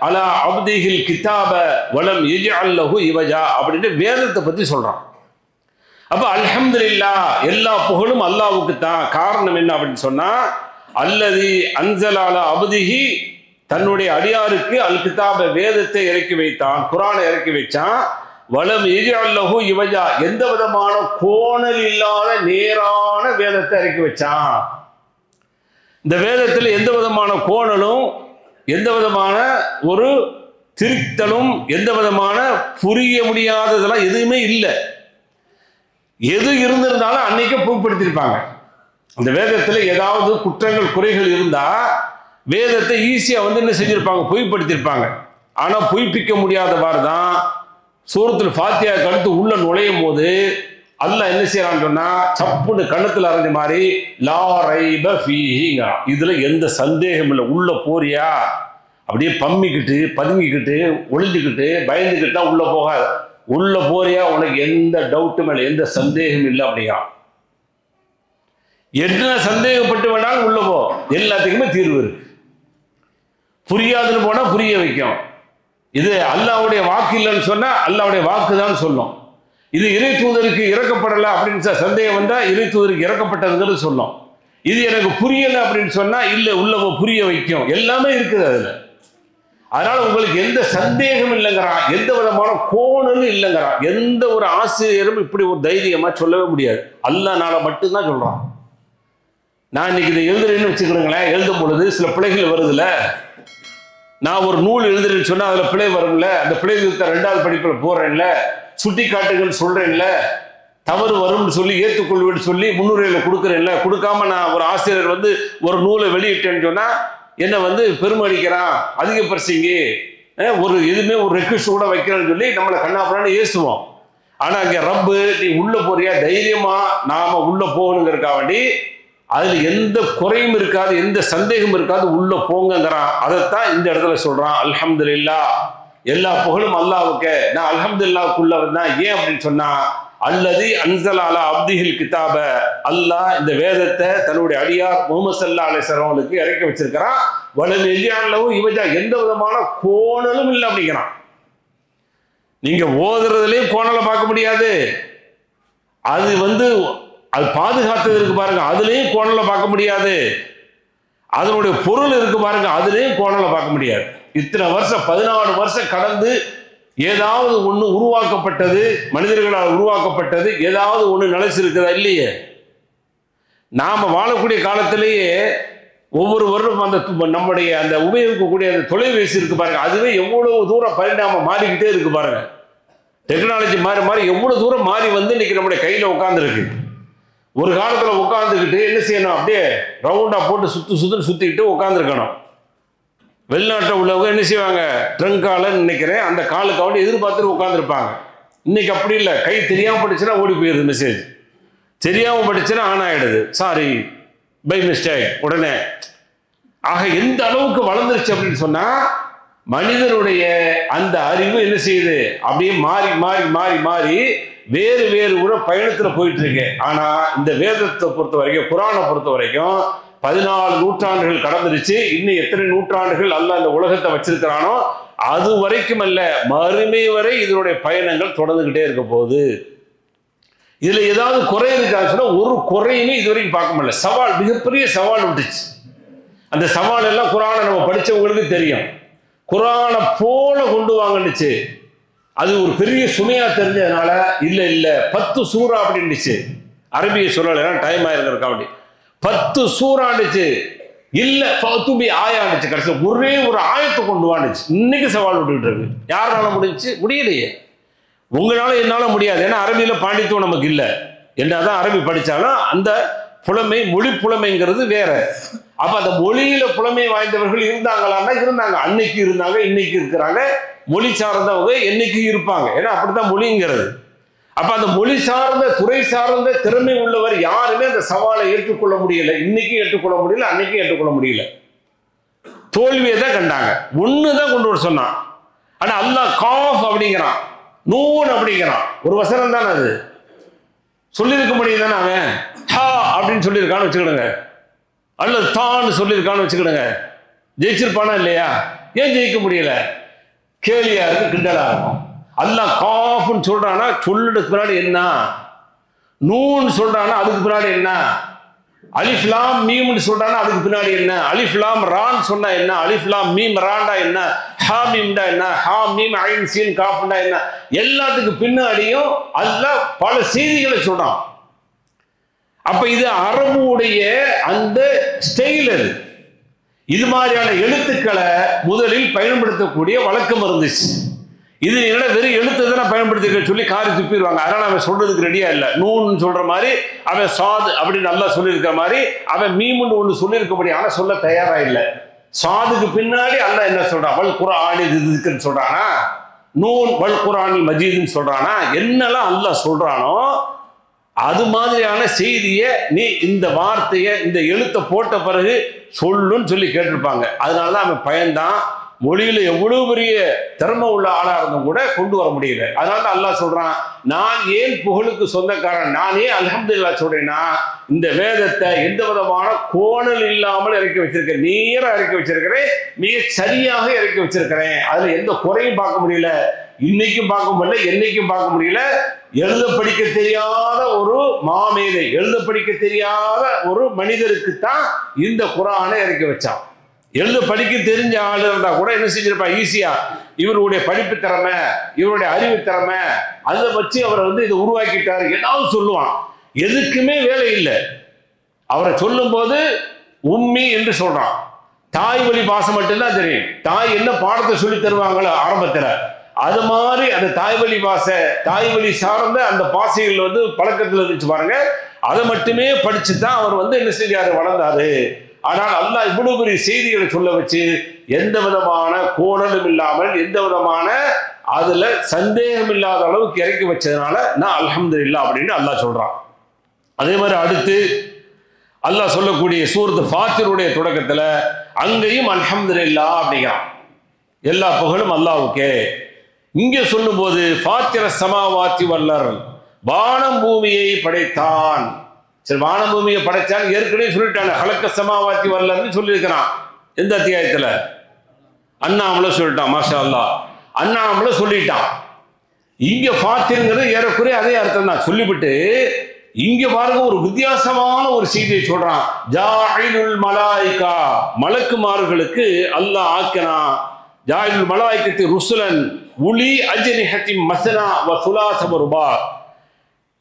அலா அப்திஹில் கிதாப வலம் யஜ்அல் லஹு இவஜா அப்படின்னு வேதத்தை பத்தி சொல்றான். அப்ப அல்ஹம்துலில்லாஹ் எல்லா புகழும் அல்லாஹ்வுக்கு தான். காரணம் என்ன அப்படின்னு சொன்னா, அல்லதி அன்ஸல அலா அப்திஹி தன்னுடைய அடியாருக்கு அல் கிதாப வேதத்தை இறக்கி வைத்தான், குர்ஆனை இறக்கி வச்சான். வலம் யஜ்அல் லஹு இவஜா எந்த விதமான கோணல் இல்லாத நேரான வேதத்தை இறக்கி வச்சான். இந்த வேதத்தில் எந்த விதமான கோணலும் எந்த விதமான ஒரு திருத்தலும் எந்த விதமான புரிய முடியாததெல்லாம் எதுவுமே இல்லை. எது இருந்திருந்தாலும் அன்னைக்கு புதுப்படுத்திருப்பாங்க. அந்த வேதத்தில் ஏதாவது குற்றங்கள் குறைகள் இருந்தா வேதத்தை ஈஸியா என்ன செஞ்சிருப்பாங்க, பொய்ப்படுத்திருப்பாங்க. ஆனா பொய்ப்பிக்க முடியாதவாறு தான் சூரத்துல் ஃபாத்தியாவுக்கு அடுத்து உள்ள நுழையும் போது அல்லாஹ் என்ன செய்யறான்னு சொன்னா, சப்புன்னு கண்ணத்துல அரைஞ்ச மாதிரி லா ரைப ஃபீஹிங்க, இதுல எந்த சந்தேகம் இல்லை, உள்ள போறியா அப்படியே பம்மிக்கிட்டு பதுங்கிக்கிட்டு ஒளிஞ்சுக்கிட்டு பயந்துக்கிட்டு தான் உள்ள போகாது, உள்ள போறியா உனக்கு எந்த டவுட்டும் இல்லை, எந்த சந்தேகம் இல்லை அப்படியா. என்ன சந்தேகப்பட்டு வேணாலும் உள்ள போ, எல்லாத்துக்குமே தீர்வு இருக்கு. புரியாதுன்னு போனா புரிய வைக்கும். இது அல்லாஹ்வுடைய வாக்கு இல்லைன்னு சொன்னா அல்லாஹ்வுடைய வாக்கு தான் சொல்லும். இது இறை தூதருக்கு இறக்கப்படலை அப்படின்னு சந்தேகம் வந்தா இறை தூதருக்கு இறக்கப்பட்டதுங்கிறது சொல்லும். இது எனக்கு புரியலை அப்படின்னு சொன்னா இல்லை உள்ள புரிய வைக்கும். எல்லாமே இருக்குது அதுல. அதனால உங்களுக்கு எந்த சந்தேகம் இல்லைங்கிறான், எந்த விதமான கோணலும் இல்லைங்கிறான். எந்த ஒரு ஆசிரியரும் இப்படி ஒரு தைரியமா சொல்லவே முடியாது. அல்லாஹ்னால மட்டும்தான் சொல்றான். நான் இன்னைக்கு இதை எழுதுறேன்னு வச்சுக்கிறேங்களேன், எழுதும் பொழுது சில பிழைகள் வருதுல, நான் ஒரு நூல் எழுதுறேன்னு சொன்னா அதுல பிழை வரும்ல, அந்த பிழை ரெண்டாவது படிப்பில் போறேன்ல, சுட்டி காட்டுங்கன்னு சொல்றேன்ல, தவறு வரும்னு சொல்லி ஏற்றுக்கொள்வேன்னு சொல்லி முன்னுரையில கொடுக்குறேன்ல, கொடுக்காம நான் ஒரு ஆசிரியர் ஒரு நூலை வெளியிட்டேன்னு சொன்னா என்ன பெருமடிக்கிறான், அதிக பரிசிங்கி ஒரு எதுவுமே ஒரு ரெக்வெஸ்ட் கூட வைக்கிறேன்னு சொல்லி நம்மளை கண்ணாப்படான்னு ஏசுவோம். ஆனா அங்க ரப்பு நீ உள்ள போறியா, தைரியமா நாம உள்ள போகணுங்கிறதுக்காக வேண்டி அதுல எந்த குறையும் இருக்காது, எந்த சந்தேகம் இருக்காது, உள்ள போங்கிறான். அதைத்தான் இந்த இடத்துல சொல்றான். அல்ஹம்துலில்லாஹ் எல்லா புகழும் அல்லாஹ்வுக்கு. நான் அல்ஹம்துலில்லாஹ்க்குள்ள வந்தேன் ஏன் அப்படின்னு சொன்னா, அல்லதி அன்ஸல அலா அப்திஹில் கிதாப, அல்லாஹ் இந்த வேதத்தை தன்னுடைய அடியார் முஹம்மது ஸல்லல்லாஹு அலைஹி வஸல்லம் அவர்களுக்கு இறக்கி வச்சிருக்கிறான். வலம் யஜ்அல் லஹு இவஜா எந்த விதமான கோணலும் இல்லை அப்படிங்கிறான். நீங்க ஓதுறதுலயும் கோணலை பார்க்க முடியாது, அது அது பாதுகாத்தது இருக்கு பாருங்க, அதுலயும் கோணலை பார்க்க முடியாது, அதனுடைய பொருள் இருக்கு பாருங்க, அதுலயும் கோணலை பார்க்க முடியாது. இத்தனை வருஷம் 14 வருஷம் கடந்து ஏதாவது ஒண்ணு உருவாக்கப்பட்டது, மனிதர்களால் உருவாக்கப்பட்டது ஏதாவது ஒண்ணு நிலைச்சிருக்குதா இல்லையே. நாம வாழக்கூடிய காலத்திலேயே ஒவ்வொரு வருடம் அந்த நம்முடைய அந்த உபயோகிக்கக்கூடிய அந்த தொலைபேசி இருக்கு பாருங்க, அதுவே எவ்வளவு தூரம் பரிணாமம் மாறிக்கிட்டே இருக்கு பாருங்க. டெக்னாலஜி மாறி மாறி எவ்வளவு தூரம் மாறி இன்னைக்கு நம்முடைய கையில உட்கார்ந்துருக்கு. ஒரு காலத்துல உட்கார்ந்துக்கிட்டு என்ன செய்யணும், அப்படியே ரவுண்டா போட்டு சுத்துன்னு சுத்திக்கிட்டு உட்கார்ந்துருக்கணும். வெளிநாட்டில் உள்ளவங்க என்ன செய்வாங்க, ட்ரங்கால நினைக்கிறேன் அந்த காலுக்காக எதிர்பார்த்துட்டு உட்காந்துருப்பாங்க. இன்னைக்கு அப்படி இல்லை, கை தெரியாமல் படிச்சுன்னா ஓடி போயிடுது மெசேஜ், தெரியாமல் படிச்சுன்னா ஆன் ஆகிடுது, சாரி பை மிஸ்டேக் உடனே. ஆக எந்த அளவுக்கு வளர்ந்துருச்சு அப்படின்னு சொன்னா மனிதனுடைய அந்த அறிவு என்ன செய்யுது, அப்படியே மாறி மாறி மாறி மாறி வேறு வேறு கூட பயணத்துல போயிட்டு இருக்கு. ஆனா இந்த வேதத்தை பொறுத்த வரைக்கும், குர்ஆனை பொறுத்த வரைக்கும் 14 நூற்றாண்டுகள் கடந்துருச்சு. இன்னும் எத்தனை நூற்றாண்டுகள் அல்லாஹ் இந்த உலகத்தை வச்சிருக்கிறானோ அது வரைக்கும் அல்ல, மறுமை வரை இதனுடைய பயணங்கள் தொடர்ந்துகிட்டே இருக்க போகுது. இதுல ஏதாவது குறை இருக்கான்னு சொன்னா ஒரு குறையுமே இது வரைக்கும் பார்க்க முடியல. சவால், மிகப்பெரிய சவால் விட்டுச்சு. அந்த சவால் எல்லாம் குர்ஆனை நம்ம படிச்சவங்களுக்கு தெரியும். குர்ஆனை போல கொண்டு வாங்கன்னுச்சு, அது ஒரு பெரிய சுமையா தெரிஞ்சதுனால இல்ல 10 சூறா அப்படின்னுச்சு. அரபிய சொல்லல, டைம் ஆயிருக்க அப்படி 10 சூறாண்டுச்சு, இல்ல 10 ஆயாண்டுச்சு. கடைசி ஒரே ஒரு ஆயத்தை கொண்டு வாண்டுச்சு. இன்னைக்கு சவால் விட்டுக்கிட்டு இருக்கு. யாரால முடிஞ்சு? முடியலையே. உங்களால என்னால முடியாது. ஏன்னா அரபியில பாண்டித்துவம் நமக்கு இல்லை. என்னதான் அரபி படிச்சாலும் அந்த புலமை, மொழி புலமைங்கிறது வேற. அப்ப அந்த மொழியில புலமை வாய்ந்தவர்கள் இருந்தாங்களான்னா இருந்தாங்க, அன்னைக்கு இருந்தாங்க, இன்னைக்கு இருக்கிறாங்க. மொழி சார்ந்தவங்க என்னைக்கு இருப்பாங்க, ஏன்னா அப்படித்தான் மொழிங்கிறது. அப்ப அந்த மொழி சார்ந்த, துறை சார்ந்த திறமை உள்ளவர் யாருமே அந்த சவாலை ஏற்றுக்கொள்ள முடியல. இன்னைக்கு ஏற்றுக்கொள்ள முடியல, அன்னைக்கு ஏற்றுக்கொள்ள முடியல. தோல்வியை தான் கண்டாங்க. ஒண்ணுதான் கொண்டு வர சொன்னான், ஆனா அல்லாஹ் காஃப் அப்படிங்கிறான், நூன் அப்படிங்கிறான். ஒரு வசனம் தானே அது, சொல்லியிருக்க முடியும் தானே. அவன் ஹா அப்படின்னு சொல்லியிருக்கான்னு வச்சுக்கிடுங்க, அல்லது தான் சொல்லியிருக்கான்னு வச்சுக்கிடுங்க, ஜெயிச்சிருப்பானா இல்லையா? ஏன் ஜெயிக்க முடியல? கேலியா இருக்கு, கிண்டலா இருக்கும். அல்லாஹ் காஃப்னு சொல்றானா சொல்லுக்கு பின்னாடி என்ன, நூன் சொல்றானா அதுக்கு பின்னாடி என்ன, அலிஃப் லாம் மீம்னு சொல்றானா அதுக்கு பின்னாடி என்ன, அலிஃப் லாம் ரான் சொன்னா என்ன, அலிஃப் லாம் மீம் ராண்டா என்ன, ஹா மீம்டா என்ன, ஹா மீம் ஐன் சீன் காஃப்டா என்ன, எல்லாத்துக்கு பின்னாடியும் அல்லாஹ் பல செய்திகளை சொல்றான். அப்ப இது அரபுடைய அந்த ஸ்டைல். அது இது மாதிரியான எழுத்துக்களை முதலில் பயன்படுத்தக்கூடிய வழக்கம் இருந்துச்சு. இது என்ன வெறும் எழுத்து தானே பயன்படுத்திக்க சொல்லி காரி துப்பிடுவாங்க. அதனால அவன் சொல்றதுக்கு ரெடியா இல்லை. நூன்னு சொல்ற மாதிரி அவன் சாது அப்படின்னு நல்லா சொல்லியிருக்கிற மாதிரி அவன் மீமுன்னு ஒன்று சொல்லியிருக்க, ஆனா சொல்ல தயாரா இல்லை. சாதுக்கு பின்னாடி அல்லாஹ் என்ன சொல்றான், வல் குர்ஆனி இதுக்குன்னு சொல்றானா, நூன் வல் குர்ஆனில் மஜீதுன்னு சொல்றானா, என்னெல்லாம் அல்லாஹ் சொல்றானோ அது மாதிரியான செய்தியை நீ இந்த வார்த்தையை இந்த எழுத்தை போட்ட பிறகு சொல்லுன்னு சொல்லி கேட்டிருப்பாங்க. அதனாலதான் அவன் பயன்தான். மொழியில எவ்வளவு பெரிய திறமை உள்ள ஆளா இருந்தும் கூட கொண்டு வர முடியல. அதனால அல்லாஹ் சொல்றான், நான் ஏன் புகழுக்கு சொந்தக்காரன், நான் ஏன் அல்ஹம்துலில்லாஹ் சொல்றேன்னா, இந்த வேதத்தை எந்த விதமான கோணல் இல்லாமல் இறக்கி வச்சிருக்கேன், நேரா இறக்கி வச்சிருக்கிறேன், மிக சரியாக இறக்கி வச்சிருக்கிறேன். அதுல எந்த குறையும் பார்க்க முடியல, இன்னைக்கும் பார்க்க முடியல, என்னைக்கும் பார்க்க முடியல. எழுத படிக்க தெரியாத ஒரு மாமேதை, எழுத படிக்க தெரியாத ஒரு மனிதருக்கு தான் இந்த குர்ஆனை இறக்கி வச்சான். எழுத படிக்க தெரிஞ்ச ஆள் இருந்தா கூட என்ன செஞ்சிருப்பா, ஈஸியா இவருடைய படிப்பு திறமை, இவருடைய அறிவு திறமை, அதை வச்சு அவர் இதை உருவாக்கிட்டாரு ஏதாவது சொல்லுவான். எதுக்குமே வேலை இல்லை. அவரை சொல்லும் போது உம்மி என்று சொல்றான். தாய் வழி பாசை மட்டும்தான் தெரியும். தாய் என்ன பாடத்தை சொல்லி தருவாங்களோ ஆரம்பத்துல, அது மாதிரி அந்த தாய் வழி பாசை, தாய் வழி சார்ந்த அந்த பாசைகள் பழக்கத்தில் இருந்துச்சு பாருங்க. அதை மட்டுமே படிச்சுதான் அவர் என்ன செஞ்சாரு, வளர்ந்தாரு. ஆனால் அல்லாஹ் இவ்வளவு பெரிய செய்திகளை சொல்ல வச்சு எந்த விதமான கோணலும் இல்லாமல், எந்த விதமான அதுல சந்தேகம் இல்லாத அளவுக்கு இறக்கி வச்சதுனால நான் அல்ஹம்துலில்லாஹ் அப்படின்னு அல்லாஹ் சொல்றான். அதே மாதிரி அடுத்து அல்லாஹ் சொல்லக்கூடிய சூரத்து ஃபாத்திருடைய தொடக்கத்துல அங்கேயும் அல்ஹம்துலில்லாஹ் அப்படிங்கிறான். எல்லா புகழும் அல்லாஹ்வுக்கே. இங்கே சொல்லும் போது ஃபாத்திர ஸமாவாத்தி வல்லர், வானம் பூமியை படைத்தான். சரி, வானம் பூமியை படைச்சான் ஏற்கனவே சொல்லிட்டாங்க. ஹலக்க ஸமாவாத்தி வல்லர்னு சொல்லியிருக்கிறான். எந்த அத்தியாயத்துல? அண்ணாமல சொல்லிட்டான். மாஷா அல்லாஹ், அண்ணாமல சொல்லிட்டான். இங்க ஃபாத்திருங்கிறது ஏறக்குறைய அதே அர்த்தம் தான். சொல்லிவிட்டு இங்க பாருங்க ஒரு வித்தியாசமான ஒரு செய்தியை சொல்றான். ஜாயிலுல் மலாயிகா, மலக்குமார்களுக்கு அல்லாஹ் ஆக்கினான். ஜாயிலுல் மலாயிகத்தி ருசுலன் உலி அஜ்னிஹத்தி மஸ்னா வ சுலாஸ வ ருபா.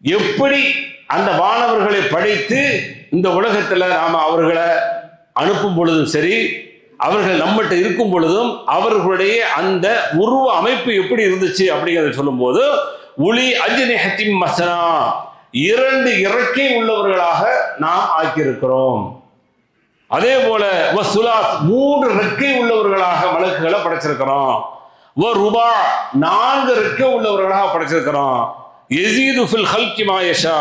எப்படி அந்த வானவர்களை படைத்து இந்த உலகத்துல நாம அவர்களை அனுப்பும் பொழுதும் சரி, அவர்கள் நம்மகிட்ட இருக்கும் பொழுதும் அவர்களுடைய அந்த உருவ அமைப்பு எப்படி இருந்துச்சு அப்படிங்கிறத சொல்லும் போது உலி அஜ்னிஹத்தி மஸ்னா, இரண்டு இறக்கை உள்ளவர்களாக நாம் ஆக்கியிருக்கிறோம். அதே போல வசுலாஸ், மூன்று ரெக்கை உள்ளவர்களாக மலக்குகளை படைச்சிருக்கிறோம். ரூபா, நான்கு ரெக்கை உள்ளவர்களாக படைச்சிருக்கிறோம். யஸீது ஃபில் ஹல்கி மா யஷா,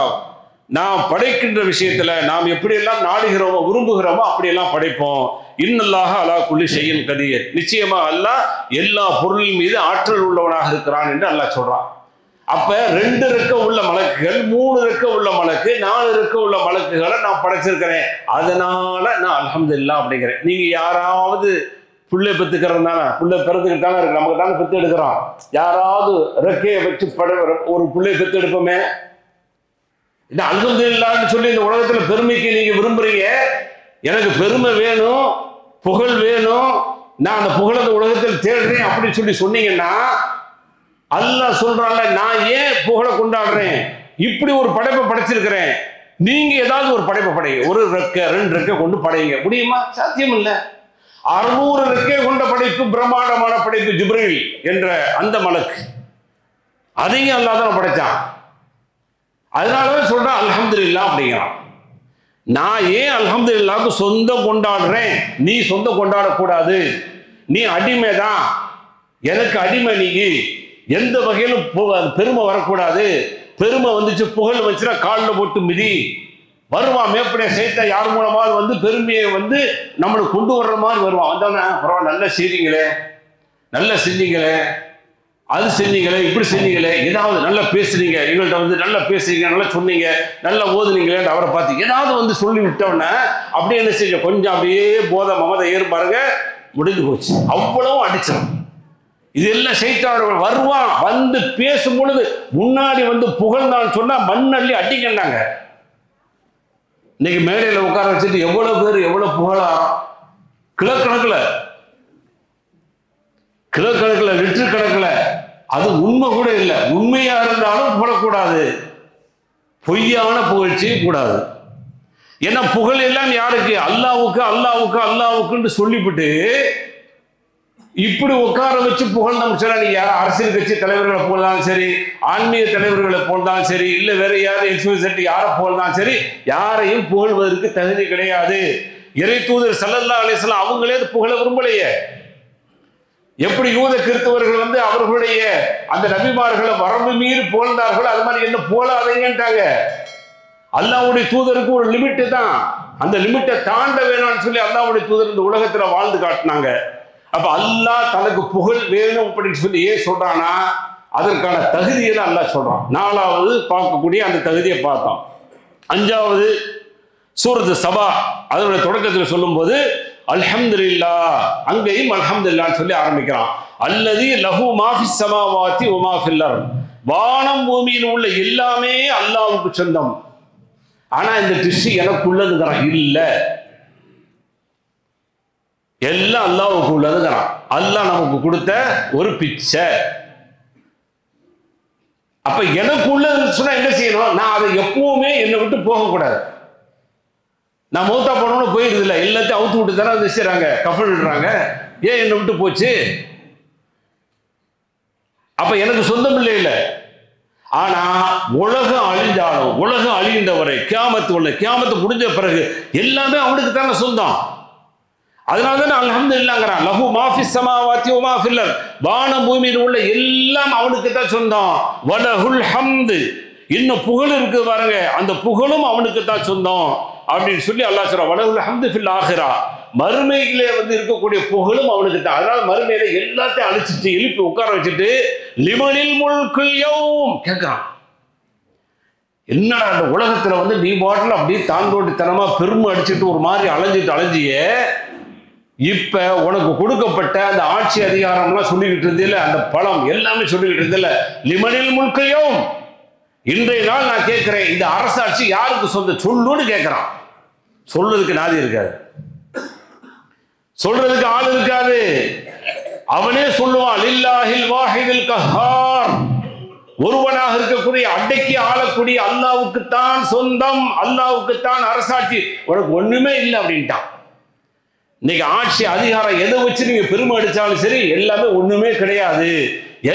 நாம் படைக்கின்ற விஷயத்துல நாம் எப்படியெல்லாம் நாடுகிறோமோ விரும்புகிறோமோ அப்படியெல்லாம் படைப்போம். இன்னல்லாஹ அலா குல்லி ஷைஇன் கதீர், நிச்சயமா அல்லாஹ் எல்லா பொருளின் மீது ஆற்றல் உள்ளவனாக இருக்கிறான் என்று அல்லாஹ் சொல்றான். அப்ப ரெண்டு ரெக்க உள்ள மலக்குகள், மூணு ரெக்க உள்ள மலக்கு, நாலு ரெக்க உள்ள மலக்குகளை நான் படைச்சிருக்கிறேன். அதனால நான் அல்ஹம்துலில்லாஹ் அப்படிங்கிறேன். நீங்க யாராவது புள்ளை பெத்துக்கிறது தானே, புள்ளை பிறந்துக்கிட்டு தானே இருக்கு, நமக்கு தானே பெத்து எடுக்கிறோம். யாராவது ரெக்கையை வச்சு ஒரு புள்ளை பெத்து எடுப்போமே. இது அல்ஹம்துலில்லாஹ்னு சொல்லி இந்த உலகத்துல பெருமைக்கு நீங்க விரும்புறீங்க. எனக்கு பெருமை வேணும், புகழ் வேணும், நான் அந்த புகழ் அந்த உலகத்தில் தேடுறேன் அப்படின்னு சொல்லி சொன்னீங்கன்னா, அல்லாஹ் சொல்றான்ல, நான் ஏன் புகழை கொண்டாடுறேன், இப்படி ஒரு படைப்பை படைச்சிருக்கிறேன், நீங்க ஏதாவது ஒரு படைப்பை படைங்க. ஒரு ரெக்கை ரெண்டு ரெக்கை கொண்டு படைங்க முடியுமா? சாத்தியம் இல்லை. 600 ரெக்கை கொண்ட படைப்பு, பிரம்மாண்டமான படைப்பு ஜிப்ரீல் என்ற அந்த மலக்கு, அதையும் அல்லாஹ் தான் படைச்சான். அதனாலதான் சொல்றான் அல்ஹம்துலில்லாஹ் அப்படிங்கிறான். நான் ஏன் அல்ஹம்துலில்லாஹ்க்கு சொந்தம் கொண்டாடுறேன், நீ சொந்தம் கொண்டாடக்கூடாது, நீ அடிமைதான், எனக்கு அடிமை, நீ எந்த வகையிலும் பெருமை வரக்கூடாது. பெருமை வந்துச்சு, புகழ் வச்சுன்னா காலில் போட்டு மிதி வருவான். மேற்படைய சேர்த்த யார் மூலமாவது பெருமையை நம்மளுக்கு கொண்டு வர்ற மாதிரி வருவான். வந்தவன பரவாயில்ல, நல்ல செய்திங்களே, நல்லா செஞ்சீங்களே, அது செஞ்சீங்களே, இப்படி செஞ்சீங்களே, ஏதாவது நல்லா பேசுறீங்க, எங்கள்கிட்ட வந்து நல்லா பேசுறீங்க, நல்லா சொன்னீங்க, நல்லா ஓதுனீங்களேன்னு அவரை பார்த்து ஏதாவது வந்து சொல்லி விட்டோன்னே அப்படியே என்ன செஞ்ச கொஞ்சம் அப்படியே போதை மமதை ஏறு பாருங்க, முடிஞ்சு போச்சு. அவ்வளவு அடிச்சிடும். இது எல்லாம் சைத்தானோட வருவான். வந்து பேசும் பொழுது முன்னாடி வந்து புகழ்ந்தான் சொன்னா மண்ணள்ளி அடிக்கண்டாங்க. இன்னைக்கு மேடையில் உட்கார வச்சுட்டு எவ்வளவு பேர் எவ்வளவு புகழாரம், கிலோக்கணக்கில் லிட்டர் கணக்கில். அது உண்மை கூட இல்லை. உண்மையா இருந்தாலும் புகழக்கூடாது, பொய்யான புகழ்ச்சியும் கூடாது. ஏன்னா புகழ் எல்லாம் யாருக்கு? அல்லாவுக்கு அல்லாவுக்கு அல்லாவுக்குன்னு சொல்லிவிட்டு இப்படி உட்கார வச்சு புகழ் நம்ம சொன்னா, நீங்க யாரும் அரசியல் கட்சி தலைவர்களை போலதான் சரி, ஆன்மீக தலைவர்களை போலதான் சரி, இல்ல வேற யாரும் எக்ஸ்பெக்ட் யாரை போலதான் சரி, யாரையும் புகழ்வதற்கு தகுதி கிடையாது. இறை தூதர் ஸல்லல்லாஹு அலைஹி வஸல்லம் அவங்களே புகழ விரும்பலையே. எப்படி யூத கிறிஸ்தவர்கள் வந்து அவர்களுடைய அந்த நபிமார்களை வரம்பு மீறி புகழ்ந்தார்கள், அது மாதிரி என்ன புகழாதீங்கன்ட்டாங்க. அல்லாஹ்வுடைய தூதருக்கு ஒரு லிமிட் தான், அந்த லிமிட்டை தாண்ட வேணாம்னு சொல்லி அல்லாஹ்வுடைய தூதர் இந்த உலகத்துல வாழ்ந்து காட்டினாங்க. அப்ப அல்லாஹ் தனக்கு புகழ் வேணும் அப்படின்னு சொல்லி ஏன் சொல்றானா, அதற்கான தகுதியை தான் அல்லாஹ் சொல்றான். நாலாவது பார்க்கக்கூடிய அந்த தகுதியை பார்த்தோம். அஞ்சாவது சூரத்து சபா அதனுடைய தொடக்கத்தில் சொல்லும் போது அல்ஹம்துலில்லாஹ், அங்கேயும் அல்ஹம்துலில்லாஹ்னு சொல்லி ஆரம்பிக்கிறான். அல்லதி லஹு மாஃபிஸ் ஸமாவாதி வ மாஃபில் அர்த், வானம் பூமியில் உள்ள எல்லாமே அல்லாஹ்வுக்கு சொந்தம். ஆனா இந்த டிஷ் எனக்குள்ளதுங்கிறான். இல்ல, எல்லாம் அல்லாஹ்வுக்கு உள்ளதுங்கிறான். அல்லாஹ் நமக்கு கொடுத்த ஒரு பிச்சை. அப்ப எனக்கு உள்ளதுன்னு சொன்னா என்ன செய்யணும்? நான் அதை எப்பவுமே என்னை விட்டு போகக்கூடாது. நான் மௌத்தா போனோம்னு போயிருது இல்லை, எல்லாத்தையும் அவுத்து விட்டு தானே வந்து செய்றாங்க, கஃபன் விடுறாங்க. ஏன் என்னை விட்டு போச்சு? அப்ப எனக்கு சொந்தம் இல்லை இல்லை. ஆனா உலகம் அழிஞ்சாலும், உலகம் அழிந்தவரை கியாமத்து முடிஞ்ச பிறகு எல்லாமே அவனுக்கு தானே சொந்தம். அதனால தான் அல்ஹம்துலில்லாஹ்ங்கறான். லஹு மாஃபிஸ் ஸமாவாதி வ மாஃபில் அர்த், வான பூமியில் உள்ள எல்லாம் அவனுக்கு தான் சொந்தம். வலஹுல் ஹம்து, இன்னும் புகழ் இருக்கு பாருங்க, அந்த புகழும் அவனுக்கு தான் சொந்தம் அப்படின்னு சொல்லி அல்லாஹ் சொல்றான். வலஹுல் ஹம்து ஃபில் ஆஹிரா, மறுமையிலே வந்து இருக்கக்கூடிய புகழும் அவனுக்கு தான். அதனால மறுமையில எல்லாத்தையும் அழிச்சிட்டு எழுப்பி உட்கார வச்சுட்டு லிமனில் முல்குல் யௌம் கேட்கிறான். என்னடா அந்த உலகத்துல வந்து நீ பாட்டில் அப்படியே தாண்டோட்டித்தனமா பெருமை அடிச்சுட்டு ஒரு மாதிரி அலைஞ்சியே, இப்ப உனக்கு கொடுக்கப்பட்ட அந்த ஆட்சி அதிகாரம்லாம் சொல்லிக்கிட்டு இருந்தில்ல, அந்த பலம் எல்லாமே சொல்லிக்கிட்டு இருந்தில்ல, லிமனில் முல்குல் யௌம், இன்றைய நாள் நான் கேட்கிறேன், இந்த அரசாட்சி யாருக்கு சொந்த சொல்லுன்னு கேட்கிறான். சொல்றதுக்கு நாதி இருக்காது, சொல்றதுக்கு ஆள் இருக்காது. அவனே சொல்லுவான், லில்லாஹில் வாஹிதுல் கஹ்ஹார், ஒருவனாக இருக்கக்கூடிய அடக்கி ஆளக்கூடிய அல்லாஹ்வுக்குத்தான் சொந்தம், அல்லாஹ்வுக்குத்தான் அரசாட்சி, உனக்கு ஒண்ணுமே இல்லை அப்படின்ட்டான். இன்னைக்கு ஆட்சி அதிகாரம் எதை வச்சு நீங்க பெருமை அடிச்சாலும் சரி, எல்லாமே ஒண்ணுமே கிடையாது,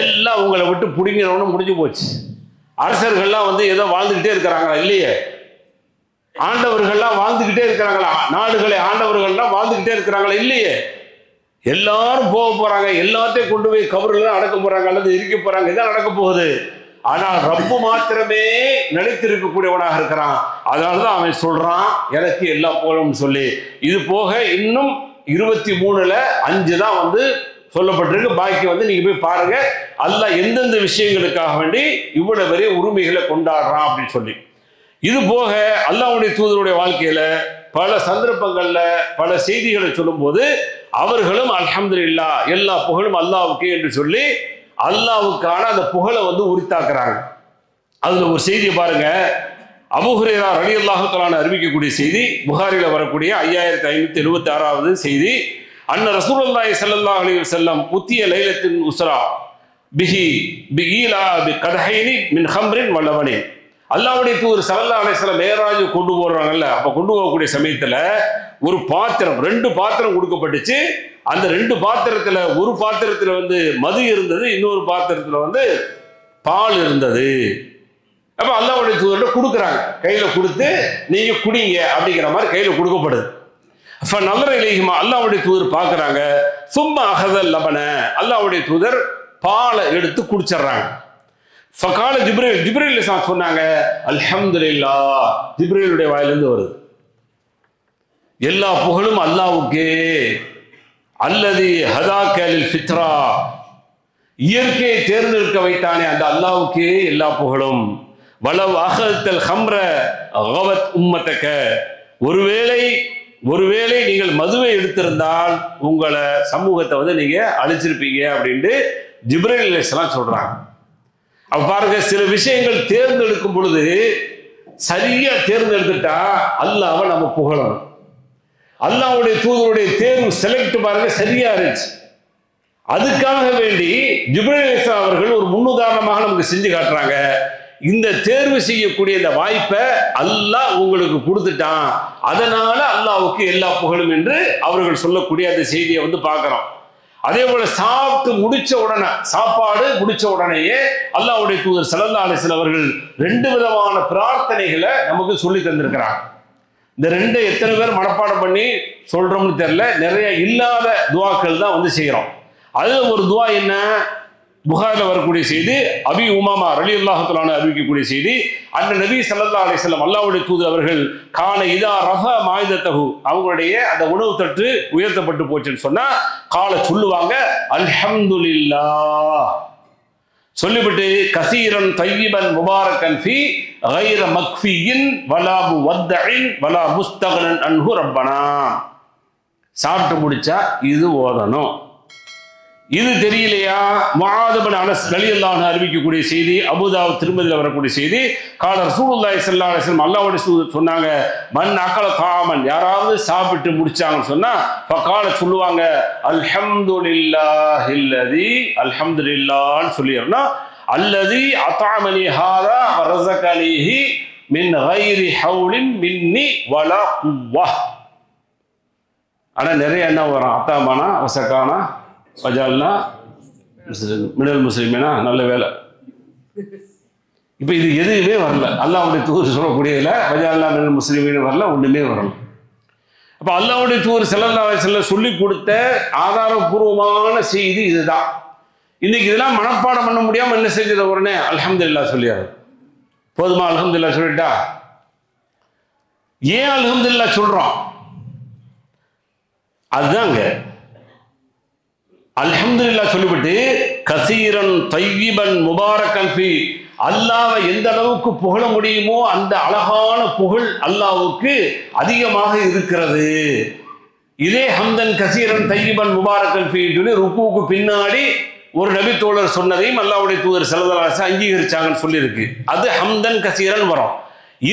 எல்லாம் உங்களை விட்டு பிடிங்கிறவனு முடிஞ்சு போச்சு. அரசர்கள்லாம் வந்து ஏதோ வாழ்ந்துகிட்டே இருக்கிறாங்களா? இல்லையே. ஆண்டவர்கள்லாம் வாழ்ந்துகிட்டே இருக்கிறாங்களா? நாடுகளை ஆண்டவர்கள்லாம் வாழ்ந்துகிட்டே இருக்கிறாங்களா? இல்லையே. எல்லாரும் போக போறாங்க, எல்லாத்தையும் கொண்டு போய் கபறுலாம் அடக்க போறாங்க அல்லது இருக்க போறாங்க, இதான் நடக்க போகுது. ஆனால் ரப்பு மாத்திரமே நிலைத்திருக்கக்கூடியவனாக இருக்கிறான். அதனாலதான் அவன் சொல்றான் எனக்கு எல்லா புகழும் சொல்லி. இது போக இன்னும் 23ல் 5 தான் வந்து சொல்லப்பட்டிருக்கு. பாக்கி வந்து நீங்க போய் பாருங்க, அல்லாஹ் எந்தெந்த விஷயங்களுக்காக வேண்டி இவ்வளவு பெரிய உரிமைகளை கொண்டாடுறான் அப்படின்னு சொல்லி. இது போக அல்லாஹ்வுடைய தூதருடைய வாழ்க்கையில பல சந்தர்ப்பங்கள்ல பல செய்திகளை சொல்லும் போது அவர்களும் அல்ஹம்துலில்லாஹ், எல்லா புகழும் அல்லாஹ்வுக்கு என்று சொல்லி அல்லாஹ்வுக்கான அந்த புகழை வந்து உரித்தாக்குறாங்க. அதுல ஒரு செய்தி பாருங்க, அபூ ஹுரைரா ரலியல்லாஹு தஆலா அறிவிக்கக்கூடிய செய்தி, புகாரில வரக்கூடிய 5576வது செய்தி. அன்ன ரசூலுல்லாஹி ஸல்லல்லாஹு அலைஹி வஸல்லம் உத்திய லைலத்தின் உஸ்ரா பிஹி பிஈலா பிகதஹைனி மின் ஹம்ரின் வ லபனின், அல்லாஹ்வுடைய தூதர் ஸல்லல்லாஹு அலைஹி வஸல்லம் மேராஜ் கொண்டு போறாங்கல்ல, அப்ப கொண்டு போகக்கூடிய சமயத்துல ஒரு பாத்திரம், 2 பாத்திரம் கொடுக்கப்பட்டுச்சு. அந்த 2 பாத்திரத்துல ஒரு பாத்திரத்துல வந்து மது இருந்தது, இன்னொரு பாத்திரத்துல வந்து பால் இருந்தது. அப்ப அல்லாஹ்வுடைய தூதர் கொடுக்குறாங்க, கையில கொடுத்து நீங்க குடிங்க அப்படிங்கிற மாதிரி கையில கொடுக்கப்படுது. நல்ல இலையுமா அல்லாஹ்வுடைய தூதர் பார்க்கறாங்க. சும்மா அகதல் லபன, அல்லாஹ்வுடைய தூதர் பாலை எடுத்து குடிச்சிடுறாங்க. ஃபகால ஜிப்ரீல், ஜிப்ரீல் சொன்னாங்க அல்ஹம்துலில்லாஹ், ஜிப்ரீலுடைய வாயிலிருந்து வருது, எல்லா புகழும் அல்லாஹ்வுக்கே, அல்லதி ஹதாக்கலில் ஃபித்ரா, இயற்கையை தேர்ந்தெடுக்க வைத்தானே அந்த அல்லாஹ்வுக்கே எல்லா புகழும். வலவ் அகல்தல் ஹம்ர அகவத் உம்மத்தக, ஒருவேளை நீங்கள் மதுவை எடுத்திருந்தால் உங்களை சமூகத்தை வந்து நீங்க அழிச்சிருப்பீங்க அப்படின்ட்டு ஜிப்ரீல் அலைஹிஸ்ஸலாம் சொல்றாங்க. அப்ப பாருங்க, சில விஷயங்கள் தேர்ந்தெடுக்கும் பொழுது சரியா தேர்ந்தெடுத்துட்டா அல்லாஹ்வை நம்ம புகழணும். அல்லாஹ்வுடைய தூதருடைய தேர்வு செலக்ட் பாருங்க சரியா இருந்துச்சு. அதுக்காக வேண்டி ஜிப்ரீல் அலைஹிஸ்ஸலாம் அவர்கள் ஒரு முன்னுதாரணமாக நமக்கு செஞ்சு காட்டுறாங்க. இந்த தேர்வு செய்யக்கூடிய இந்த வாய்ப்பை அல்லாஹ் உங்களுக்கு கொடுத்துட்டான், அதனால அல்லாஹ்வுக்கு எல்லா புகழும் என்று அவர்கள் சொல்லக்கூடிய அந்த செய்தியை வந்து பார்க்கிறோம். அதே போல சாப்பிட்டு முடிச்ச உடனே, சாப்பாடு முடிச்ச உடனேயே அல்லாஹ்வுடைய தூதர் ஸல்லல்லாஹு அலைஹி வஸல்லம் அவர்கள் 2 விதமான பிரார்த்தனைகளை நமக்கு சொல்லி தந்திருக்கிறாங்க. இந்த 2 எத்தனை பேர் மனப்பாடம் பண்ணி சொல்றோம்னு தெரியல. நிறைய இல்லாத துவாக்கள் தான் வந்து செய்யறோம். அதுல ஒரு துவா என்ன, புகாரில் வரக்கூடிய செய்தி, அபி உமாமா ரலியல்லாஹு தஆலா அன்ஹு அறிவிக்கக்கூடிய செய்தி, அந்த நபி ஸல்லல்லாஹு அலைஹி வஸல்லம் அல்லாஹ்வுடைய தூதர் அவர்கள் கான இதா ரஃபா மாயிதத்தஹு, அவங்களுடைய அந்த உணவு தட்டு உயர்த்தப்பட்டு போச்சுன்னு சொன்னா கால சொல்லுவாங்க அல்ஹம்துலில்லாஹ், சொல்லிவிட்டு கசீரன் தய்யிபன் முபாரக்கன் ஃபீ கைர மக்ஃபியின் வலா முவத்தஇன் வலா முஸ்தகனன் அன்ஹு ரப்பனா. சாப்பிட்டு முடிச்சா இது ஓதணும். இது தெரியலையா, முஆத் இப்னு அனஸ் ரலியல்லாஹு அன்ஹு அறிவிக்கக்கூடிய செய்தி, அபூதாவுத் திர்மிதியில் வரக்கூடிய செய்தி, கால ரசூலுல்லாஹி ஸல்லல்லாஹு அலைஹி வஸல்லம் அல்லாஹ்வுடைய தூதர் சொன்னாங்க, மன் அகல தாமன், யாராவது சாப்பிட்டு முடிச்சாங்கன்னு சொன்னா ஃபகால சொல்லுவாங்க அல்ஹம்துலில்லாஹில்லதி, அல்ஹம்துலில்லாஹ்னு சொல்லிரணும், அல்லதி அத்அமனி ஹாதா வ ரஸகனிஹி மின் கைரி ஹவுலின் மின்னி வலா குவ்வா. ஆனா நிறைய என்ன வரும், அத்தாமானா வசகானா வஜால்னா மினல் முஸ்லிமீனா, நல்ல வேலை. இப்போ இது எதுவுமே வரல, அல்லாஹ்வுடைய தூதர் சொல்லக்கூடியதுல வஜால்னா மினல் முஸ்லிமீன் வரல, ஒண்ணுமே வரல. அப்ப அல்லாஹ்வுடைய தூதர் ஸல்லல்லாஹு அலைஹி வஸல்லம் சொல்லி கொடுத்த ஆதாரபூர்வமான செய்தி இதுதான். இன்னைக்கு இதெல்லாம் மனப்பாடம் பண்ண முடியாம என்ன செஞ்சத உடனே அல்ஹம்துலில்லாஹ் சொல்லியாரு. போதுமா அல்ஹம்துலில்லாஹ் சொல்லிட்டா? ஏன் அல்ஹம்துலில்லாஹ் சொல்றோம்? அதுதாங்க அல்ஹம்துலில்லாஹ் சொல்லிவிட்டு கசீரன் தய்யிபன் முபாரக்கன் ஃபீ, அல்லாஹ்வை எந்த அளவுக்கு புகழ முடியுமோ அந்த அழகான புகழ் அல்லாஹ்வுக்கு அதிகமாக இருக்கிறது. இதே ஹம்தன் கசீரன் தய்யிபன் முபாரக்கன் ஃபீ ருக்குவுக்கு பின்னாடி ஒரு நபி தோழர் சொன்னதையும் அல்லாஹ்வுடைய தூதர் ஸல்லல்லாஹு அலைஹி வஸல்லம் அங்கீகரிச்சாங்கன்னு சொல்லியிருக்கு. அது ஹம்தன் கசீரன் வரும்.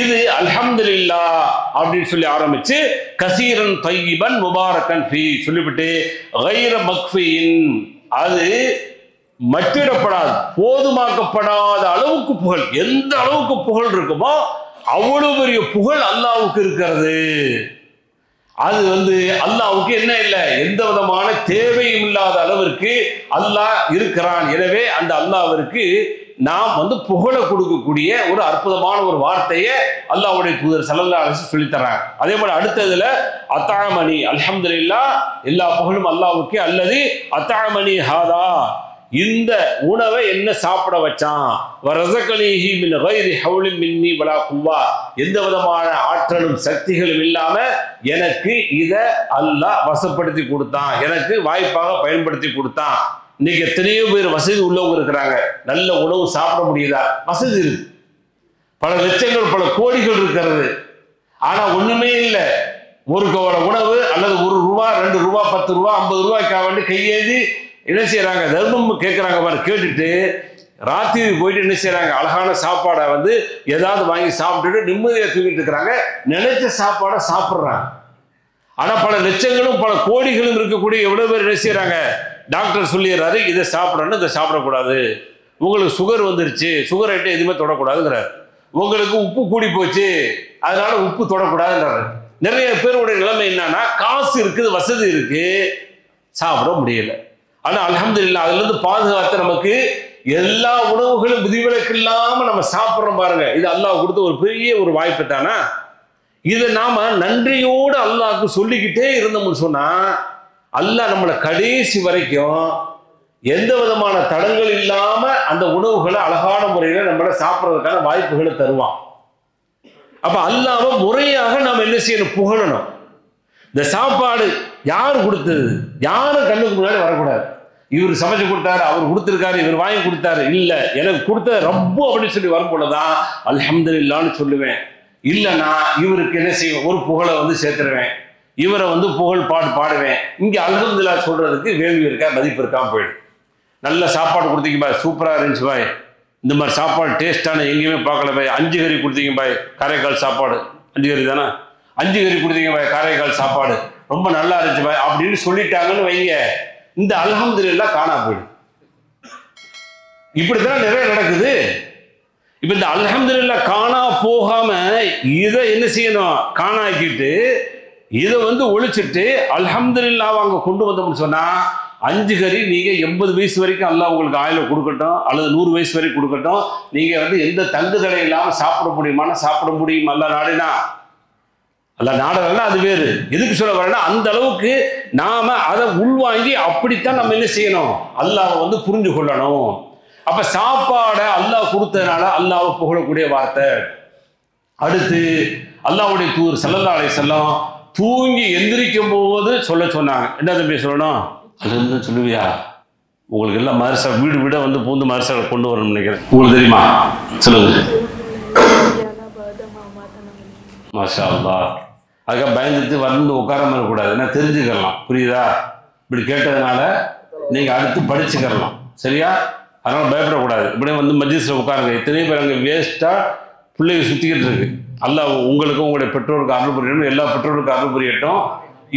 இது அல்ஹம்துலில்லாஹ் அப்படின்னு சொல்லி ஆரம்பிச்சு கசீரன் தய்யிபன் முபாரக்கன் ஃபீ சொல்லிவிட்டு கைர மக்ஃபியின், அது மட்டிடப்படாது, போதுமாக்கப்படாத அளவுக்கு புகழ், எந்த அளவுக்கு புகழ் இருக்குமோ அவ்வளவு பெரிய புகழ் அல்லாஹ்வுக்கு இருக்கிறது. அது வந்து அல்லாஹ்வுக்கு என்ன இல்லை, எந்த விதமான தேவையும் இல்லாத அளவிற்கு அல்லாஹ் இருக்கிறான். எனவே அந்த அல்லாஹ்விற்கு நாம் வந்து புகழ கொடுக்கக்கூடிய ஒரு அற்புதமான ஒரு வார்த்தையை அல்லாஹ்வுடைய தூதர் ஸல்லல்லாஹு அலைஹி வஸல்லம் சொல்லி தர்றாங்க. அதே போல அடுத்ததுல அத்அமனி, அல்ஹம்துலில்லாஹ் எல்லா புகழும் அல்லாஹ்வுக்கு, அல்லது அத்அமனி ஹாதா, இந்த உணவை என்ன சாப்பிட வச்சான், வரஸகனிஹி மின் கைரி ஹவுலின் மின்னி வலா குவ்வா, எந்த விதமான ஆற்றலும் சக்திகளும் இல்லாம எனக்கு இத அல்லாஹ் வசப்படுத்தி கொடுத்தான், எனக்கு வாய்ப்பாக பயன்படுத்தி கொடுத்தான். இன்னைக்கு எத்தனையோ பேர் வசதி உள்ளவங்க இருக்கிறாங்க, நல்ல உணவு சாப்பிட முடியுதா? வசதி இருக்கு, பல லட்சங்கள் பல கோடிகள் இருக்கிறது, ஆனா ஒண்ணுமே இல்லை. ஒரு கோட உணவு அல்லது 1 ரூபா 2 ரூபா 10 ரூபா 50 ரூபாய்க்காக வேண்டி கையேந்தி என்ன செய்யறாங்க, தர்மம் கேட்கறாங்க பாரு, கேட்டுட்டு ராத்திரி போயிட்டு என்ன செய்யறாங்க, அழகான சாப்பாடை வந்து ஏதாவது வாங்கி சாப்பிட்டுட்டு நிம்மதியா தூங்கிட்டு இருக்கிறாங்க, நினைச்ச சாப்பாடை சாப்பிட்றாங்க. ஆனா பல லட்சங்களும் பல கோடிகளும் இருக்கக்கூடிய எவ்வளவு பேர் என்ன செய்யறாங்க, டாக்டர் சொல்லிடுறாரு இதை சாப்பிடணும், இதை சாப்பிடக்கூடாது, உங்களுக்கு சுகர் வந்துருச்சு, சுகர் ஐட்டம் எதுவுமே தொடக்கூடாதுங்கிறார், உங்களுக்கு உப்பு கூடி போச்சு அதனால உப்பு தொடக்கூடாதுன்றாரு. நிறைய பேருடைய நிலைமை என்னன்னா, காசு இருக்குது, வசதி இருக்கு, சாப்பிட முடியல. ஆனா அல்ஹம்துலில்லாஹ் அதுல இருந்து பாதுகாத்து நமக்கு எல்லா உணவுகளும் விதிவிலக்கு இல்லாம நம்ம சாப்பிட்றோம் பாருங்க, இது அல்லாஹ் கொடுத்த ஒரு பெரிய ஒரு வாய்ப்பு தானே. இதை நாம நன்றியோடு அல்லாஹ்க்கு சொல்லிக்கிட்டே இருந்தோம்னு சொன்னா அல்லாஹ் நம்மளை கடைசி வரைக்கும் எந்த விதமான தடங்கள் இல்லாம அந்த உணவுகளை அழகான முறையில நம்மள சாப்பிட்றதுக்கான வாய்ப்புகளை தருவான். அப்ப அல்லாஹ்வை முறையாக நாம் என்ன செய்யணும், புகழணும். இந்த சாப்பாடு யார் கொடுத்தது? யாரும் கண்ணுக்கு முன்னாடி வரக்கூடாது. இவர் சமைச்சு கொடுத்தாரு, அவர் கொடுத்துருக்காரு, இவர் வாங்கி கொடுத்தாரு, இல்லை எனக்கு கொடுத்த ரப்பு அப்படின்னு சொல்லி வரும் போலதான் அல்ஹம்துலில்லாஹ்னு சொல்லுவேன். இல்லைன்னா இவருக்கு என்ன செய்வேன்? ஒரு புகழை வந்து சேர்த்துருவேன், இவரை வந்து புகழ் பாடுவேன். இங்கே அல்ஹம்துலில்லாஹ் சொல்றதுக்கு வேள்வி இருக்கா, மதிப்பு இருக்காம போயிடும். நல்ல சாப்பாடு கொடுத்தீங்க பாய், சூப்பராக இருந்துச்சு பாய், இந்த மாதிரி சாப்பாடு டேஸ்டான எங்கேயுமே பார்க்கல பாய். 5 கறி கொடுத்தீங்க பாய், காரைக்கால் சாப்பாடு 5 கறி தானே, 5 கறி கொடுத்தீங்க பாய், காரைக்கால் சாப்பாடு ரொம்ப நல்லா இருந்துச்சு பாய் அப்படின்னு சொல்லிட்டாங்கன்னு வைங்க, இந்த அல்ஹம்துலில்லாஹ் காணா போயிடும். இப்படித்தான் நிறைய நடக்குது. இப்ப இந்த அல்ஹம்துலில்லாஹ் காணா போகாம இதை என்ன செய்யணும்? காணாக்கிட்டு இதை வந்து ஒழிச்சிட்டு அல்ஹம்துலில்லாஹ் அங்க கொண்டு வந்தோம்னு சொன்னா 5 கறி நீங்க 80 வயசு வரைக்கும் அல்லாஹ் உங்களுக்கு ஆயில கொடுக்கட்டும், அல்லது 100 வயசு வரைக்கும் கொடுக்கட்டும், நீங்க வந்து எந்த தங்கு தடை இல்லாம சாப்பிட முடியுமானா சாப்பிட முடியும். அல்லாஹ் நாடினா, அல்லாஹ் நாடனா அது வேறு. எதுக்கு சொல்ல வரேன்னா, அந்த அளவுக்கு நாம அதை உள்வாங்கி அப்படித்தான் நம்ம என்ன செய்யணும்? அல்லாஹ்வை வந்து புரிஞ்சு கொள்ளணும். அப்ப சாப்பாடை அல்லாஹ் கொடுத்ததுனால அல்லாஹ்வை புகழக்கூடிய வார்த்தை. அடுத்து அல்லாஹ்வுடைய தூதர் ஸல்லல்லாஹு அலைஹி வஸல்லம் தூங்கி எந்திரிக்கும் போது சொல்ல சொன்னாங்க. என்ன தம்பி சொல்லணும்? அது சொல்லுவியா? உங்களுக்கு எல்லாம் மதரசா வீடு வீட வந்து பூந்து மதரசா கொண்டு வரணும்னு நினைக்கிறேன். உங்களுக்கு தெரியுமா? சொல்லுங்க. மாஷா அல்லாஹ். அதுக்காக பயந்துட்டு வந்து உட்காராம இருக்கக்கூடாது. என்ன தெரிஞ்சுக்கலாம், புரியுதா? இப்படி கேட்டதுனால நீங்க அடுத்து படிச்சுக்கலாம், சரியா? அதனால பயப்படக்கூடாது. இப்படியே வந்து மஜ்லிஸ்ல உட்காருங்க. எத்தனையோ பேர் அங்கே வேஸ்டா பிள்ளைங்க சுத்திக்கிட்டு இருக்கு. அல்லாஹ் உங்களுக்கும் உங்களுடைய பெற்றோருக்கு அருள் புரியணும், எல்லா பெற்றோருக்கும் அருள் புரியட்டும்.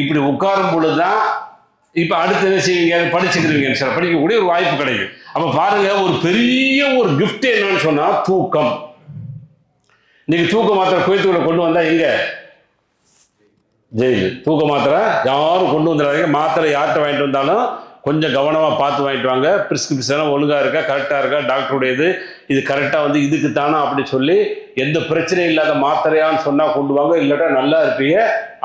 இப்படி உட்காரும் பொழுதுதான் இப்ப அடுத்து என்ன செய்வீங்க? படிச்சுக்கிறீங்க, சார் படிக்கக்கூடிய ஒரு வாய்ப்பு கிடைக்கும். அப்ப பாருங்க, ஒரு பெரிய ஒரு கிஃப்ட் என்னன்னு சொன்னா தூக்கம். நீங்க தூக்க மாத்திரை கோயத்துக்குள்ள கொண்டு வந்தா எங்க? ஜெயில். தூக்க மாத்திரை யாரும் கொண்டு வந்துடாதீங்க. மாத்திரை யார்கிட்ட வாங்கிட்டு வந்தாலும் கொஞ்சம் கவனமாக பார்த்து வாங்கிட்டு வாங்க. ப்ரிஸ்கிரிப்ஷன் ஒழுங்காக இருக்கா, கரெக்டாக இருக்கா, டாக்டருடையது இது கரெக்டாக வந்து இதுக்கு தானா அப்படி சொல்லி எந்த பிரச்சனையும் இல்லாத மாத்திரையான்னு சொன்னால் கொண்டு வாங்க. இல்லாட்டா நல்லா இருப்பீங்க,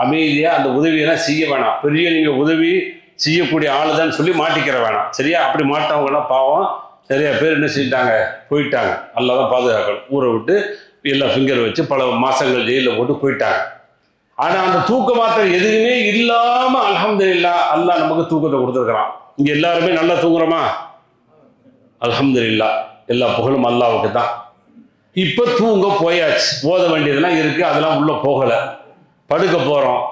அமைதியாக அந்த உதவியெல்லாம் செய்ய வேணாம். பெரிய நீங்கள் உதவி செய்யக்கூடிய ஆள் தான் சொல்லி மாட்டிக்கிற வேணாம், சரியா? அப்படி மாட்டவங்களாம் பாவம் நிறைய பேர் என்ன செஞ்சிட்டாங்க, போயிட்டாங்க. அல்லாஹ் தான் பாதுகாக்கணும். ஊரை விட்டு எல்லாம் ஃபிங்கர் வச்சு பல மாதங்கள் ஜெயிலில் போட்டு போயிட்டாங்க. ஆனா அந்த தூக்க மாத்திரை எதுவுமே இல்லாம அல்ஹம்துலில்லாஹ் அல்லாஹ் நமக்கு தூக்கத்தை கொடுத்துருக்கிறான். இங்க எல்லாருமே நல்லா தூங்குறோமா? அல்ஹம்துலில்லாஹ். எல்லா புகழும் அல்லாஹ்வுக்கு தான். இப்ப தூங்க போயாச்சு. ஓத வேண்டியதெல்லாம் இருக்கு, அதெல்லாம் உள்ள போகல. படுக்க போறோம்.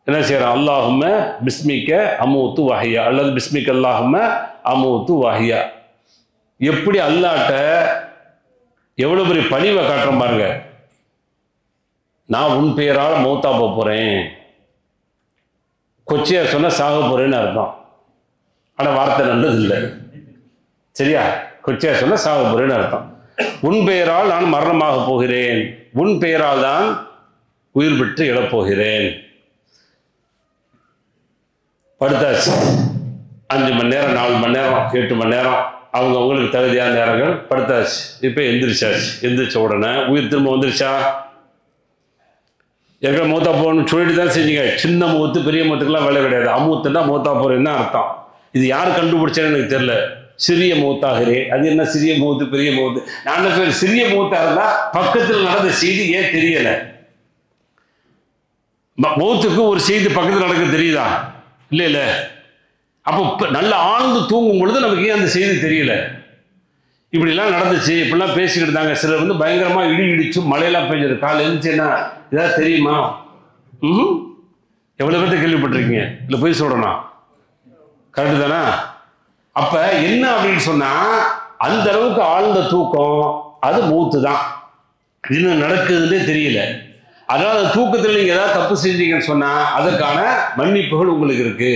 என்ன செய்யறோம்? அல்லாஹும்ம பிஸ்மிக்க அமூத்து வஹியா அல்லது பிஸ்மிக்க அல்லாஹும்ம அமூத்து வஹியா. எப்படி அல்லாஹ்ட்ட எவ்வளவு பெரிய பணிவை காட்டுறோம் பாருங்க. நான் உன் பெயரால் மௌத்தா போறேன். கொச்சியா சொன்ன சாக போறேன்னு அர்த்தம். ஆனால் வார்த்தை நல்லது இல்லை, சரியா? கொச்சியா சொன்ன சாக போறேன்னு அர்த்தம். உன் பெயரால் நான் மரணமாக போகிறேன், உன் பெயரால் தான் உயிர் பெற்று எழப்போகிறேன். படுத்தாச்சு. 5 மணி நேரம், 4 மணி நேரம், 8 மணி நேரம் அவங்க அவங்களுக்கு தகுதியான நேரங்கள் படுத்தாச்சு. இப்போ எந்திரிச்சாச்சு. எந்திரிச்ச உடனே உயிர் திரும்ப வந்துருச்சா? எங்கே மூத்தா போகணும்னு சொல்லிட்டு தான் செஞ்சீங்க. சின்ன மூத்து பெரிய மூத்துக்கெல்லாம் வேலை கிடையாது. அமூத்துன்னா மூத்தா போகிறேன்னு தான் அர்த்தம். இது யார் கண்டுபிடிச்சேன்னு எனக்கு தெரியல. சிறிய மூத்தாகிறேன். அது என்ன சிறிய மூத்து பெரிய மூத்து? நான் என்ன சொல்றேன், சிறிய மூத்தா இருந்தால் பக்கத்தில் நடந்த செய்தி ஏன் தெரியலை? மூத்துக்கு ஒரு செய்தி பக்கத்தில் நடக்க தெரியுதா? இல்லை இல்லை. அப்போ நல்லா ஆழ்ந்து தூங்கும் பொழுது நமக்கு ஏன் அந்த செய்தி தெரியல? இப்படிலாம் நடந்துச்சு, இப்படிலாம் பேசிக்கிட்டு இருந்தாங்க. சிலர் வந்து பயங்கரமா இடி இடிச்சு மழையெல்லாம் பெஞ்சது. காலை எழுந்துச்சுன்னா ஏதாவது தெரியுமா? எவ்வளவு பேர்த்த கேள்விப்பட்டிருக்கீங்க? இல்லை போய் சொல்றேனா? கரெக்டு தானே? அப்ப என்ன அப்படின்னு சொன்னா, அந்த அளவுக்கு ஆழ்ந்த தூக்கம் அது மூத்து தான். என்ன நடக்குதுன்னே தெரியல. அதனால அந்த தூக்கத்தில் நீங்க ஏதாவது தப்பு செஞ்சீங்கன்னு சொன்னா அதற்கான மன்னிப்புகள் உங்களுக்கு இருக்கு.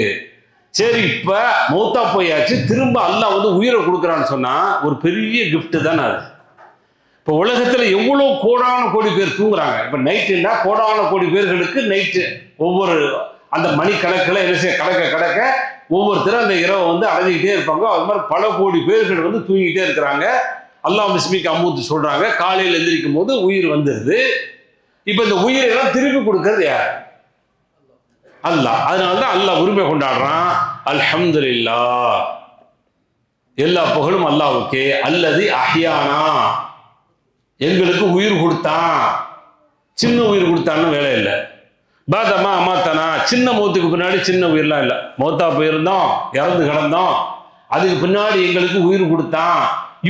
சரி, இப்ப மௌத்தா போயாச்சு, திரும்ப அல்லாஹ் வந்து உயிரை கொடுக்குறான்னு சொன்னா ஒரு பெரிய கிஃப்ட் தானே அது. இப்போ உலகத்துல எவ்வளவு கோடான கோடி பேர் தூங்குறாங்க. இப்ப நைட்டுன்னா கோடான கோடி பேர்களுக்கு நைட்டு ஒவ்வொரு அந்த மணி கணக்கில் என்ன செய்ய கடக்க ஒவ்வொருத்தரும் அந்த இரவை வந்து அடைஞ்சிக்கிட்டே இருப்பாங்க. அது மாதிரி பல கோடி பேர்கள் வந்து தூங்கிக்கிட்டே இருக்கிறாங்க. அல்லாஹ் பிஸ்மிக்க அமூத்து சொல்றாங்க. காலையில் எந்திரிக்கும் போது உயிர் வந்துடுது. இப்ப இந்த உயிரெல்லாம் திருப்பி கொடுக்கறது யார்? அல்லாஹ். அதனாலதான் அல்லாஹ் உரிமை கொண்டாடுறான். அல்ஹம்துலில்லாஹ், எல்லா புகழும் அல்லாஹ்வுக்கே. அல்லது அஹ்யானா, எங்களுக்கு உயிர் கொடுத்தான். சின்ன உயிர் கொடுத்தான்னு வேலை இல்லை, பாதமா அமாத்தனா, சின்ன மௌத்துக்கு பின்னாடி சின்ன உயிர்லாம் இல்லை. மௌத்தா போயிருந்தோம், இறந்து கிடந்தோம், அதுக்கு பின்னாடி எங்களுக்கு உயிர் கொடுத்தான்,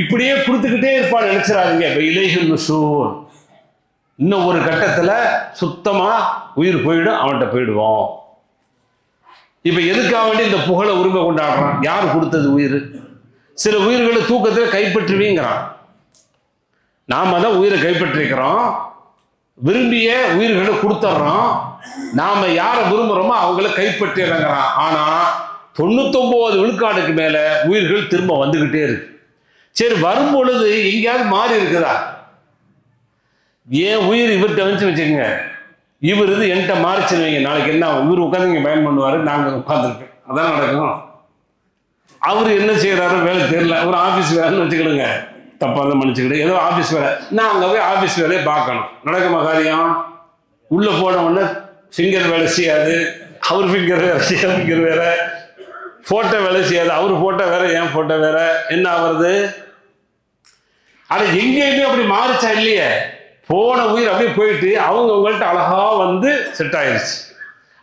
இப்படியே கொடுத்துக்கிட்டே இருப்பான்னு நினைச்சிடாதீங்க. இப்போ இலைஹின் நுஷூர், இன்னும் ஒரு கட்டத்துல சுத்தமா உயிர் போயிடும், அவன்கிட்ட போயிடுவோம். இப்ப எதுக்காக வேண்டி இந்த புகழை உரிமை கொண்டாடுறான்? யார் கொடுத்தது உயிர்? சில உயிர்களை தூக்கத்தில் கைப்பற்றுவீங்கிறான். நாம தான் உயிரை கைப்பற்றிக்கிறோம், விரும்பிய உயிர்களை கொடுத்துட்றோம். நாம யாரை விரும்புறோமோ அவங்கள கைப்பற்றிடுறான். ஆனா 99 விழுக்காடுக்கு மேல உயிர்கள் திரும்ப வந்துகிட்டே இருக்கு. சரி, வரும் பொழுது எங்கேயாவது மாறி இருக்குதா? ஏன் உயிர் இவர்கிட்ட வந்து வச்சுக்கோங்க, இவர் இது என்கிட்ட மாறிச்சுன்னு வைங்க, நாளைக்கு என்ன இவர் உட்காந்து இங்கே பயன் பண்ணுவாரு, நாங்கள் உட்காந்துருக்கேன், அதான் நடக்கும். அவர் என்ன செய்யறாரு வேலை தெரியல, ஒரு ஆபீஸ் வேலைன்னு வச்சுக்கிடுங்க, தப்பா தான் மன்னிச்சுக்கிடு, ஏதோ ஆபீஸ் வேலை, நான் அங்கே போய் ஆபீஸ் வேலையை பார்க்கணும், நடக்குமா காரியம்? உள்ள போன உடனே ஃபிங்கர் வேலை செய்யாது, அவர் ஃபிங்கர் வேலை செய்யாது, ஃபிங்கர் வேற, போட்டோ வேலை செய்யாது, அவர் போட்டோ வேற, என் போட்டோ வேற, என்ன ஆகுறது? ஆனா எங்கேயுமே அப்படி மாறிச்சா இல்லையே? போன உயிர் அப்படியே போயிட்டு அவங்க உங்கள்கிட்ட அழகா வந்து செட் ஆயிடுச்சு.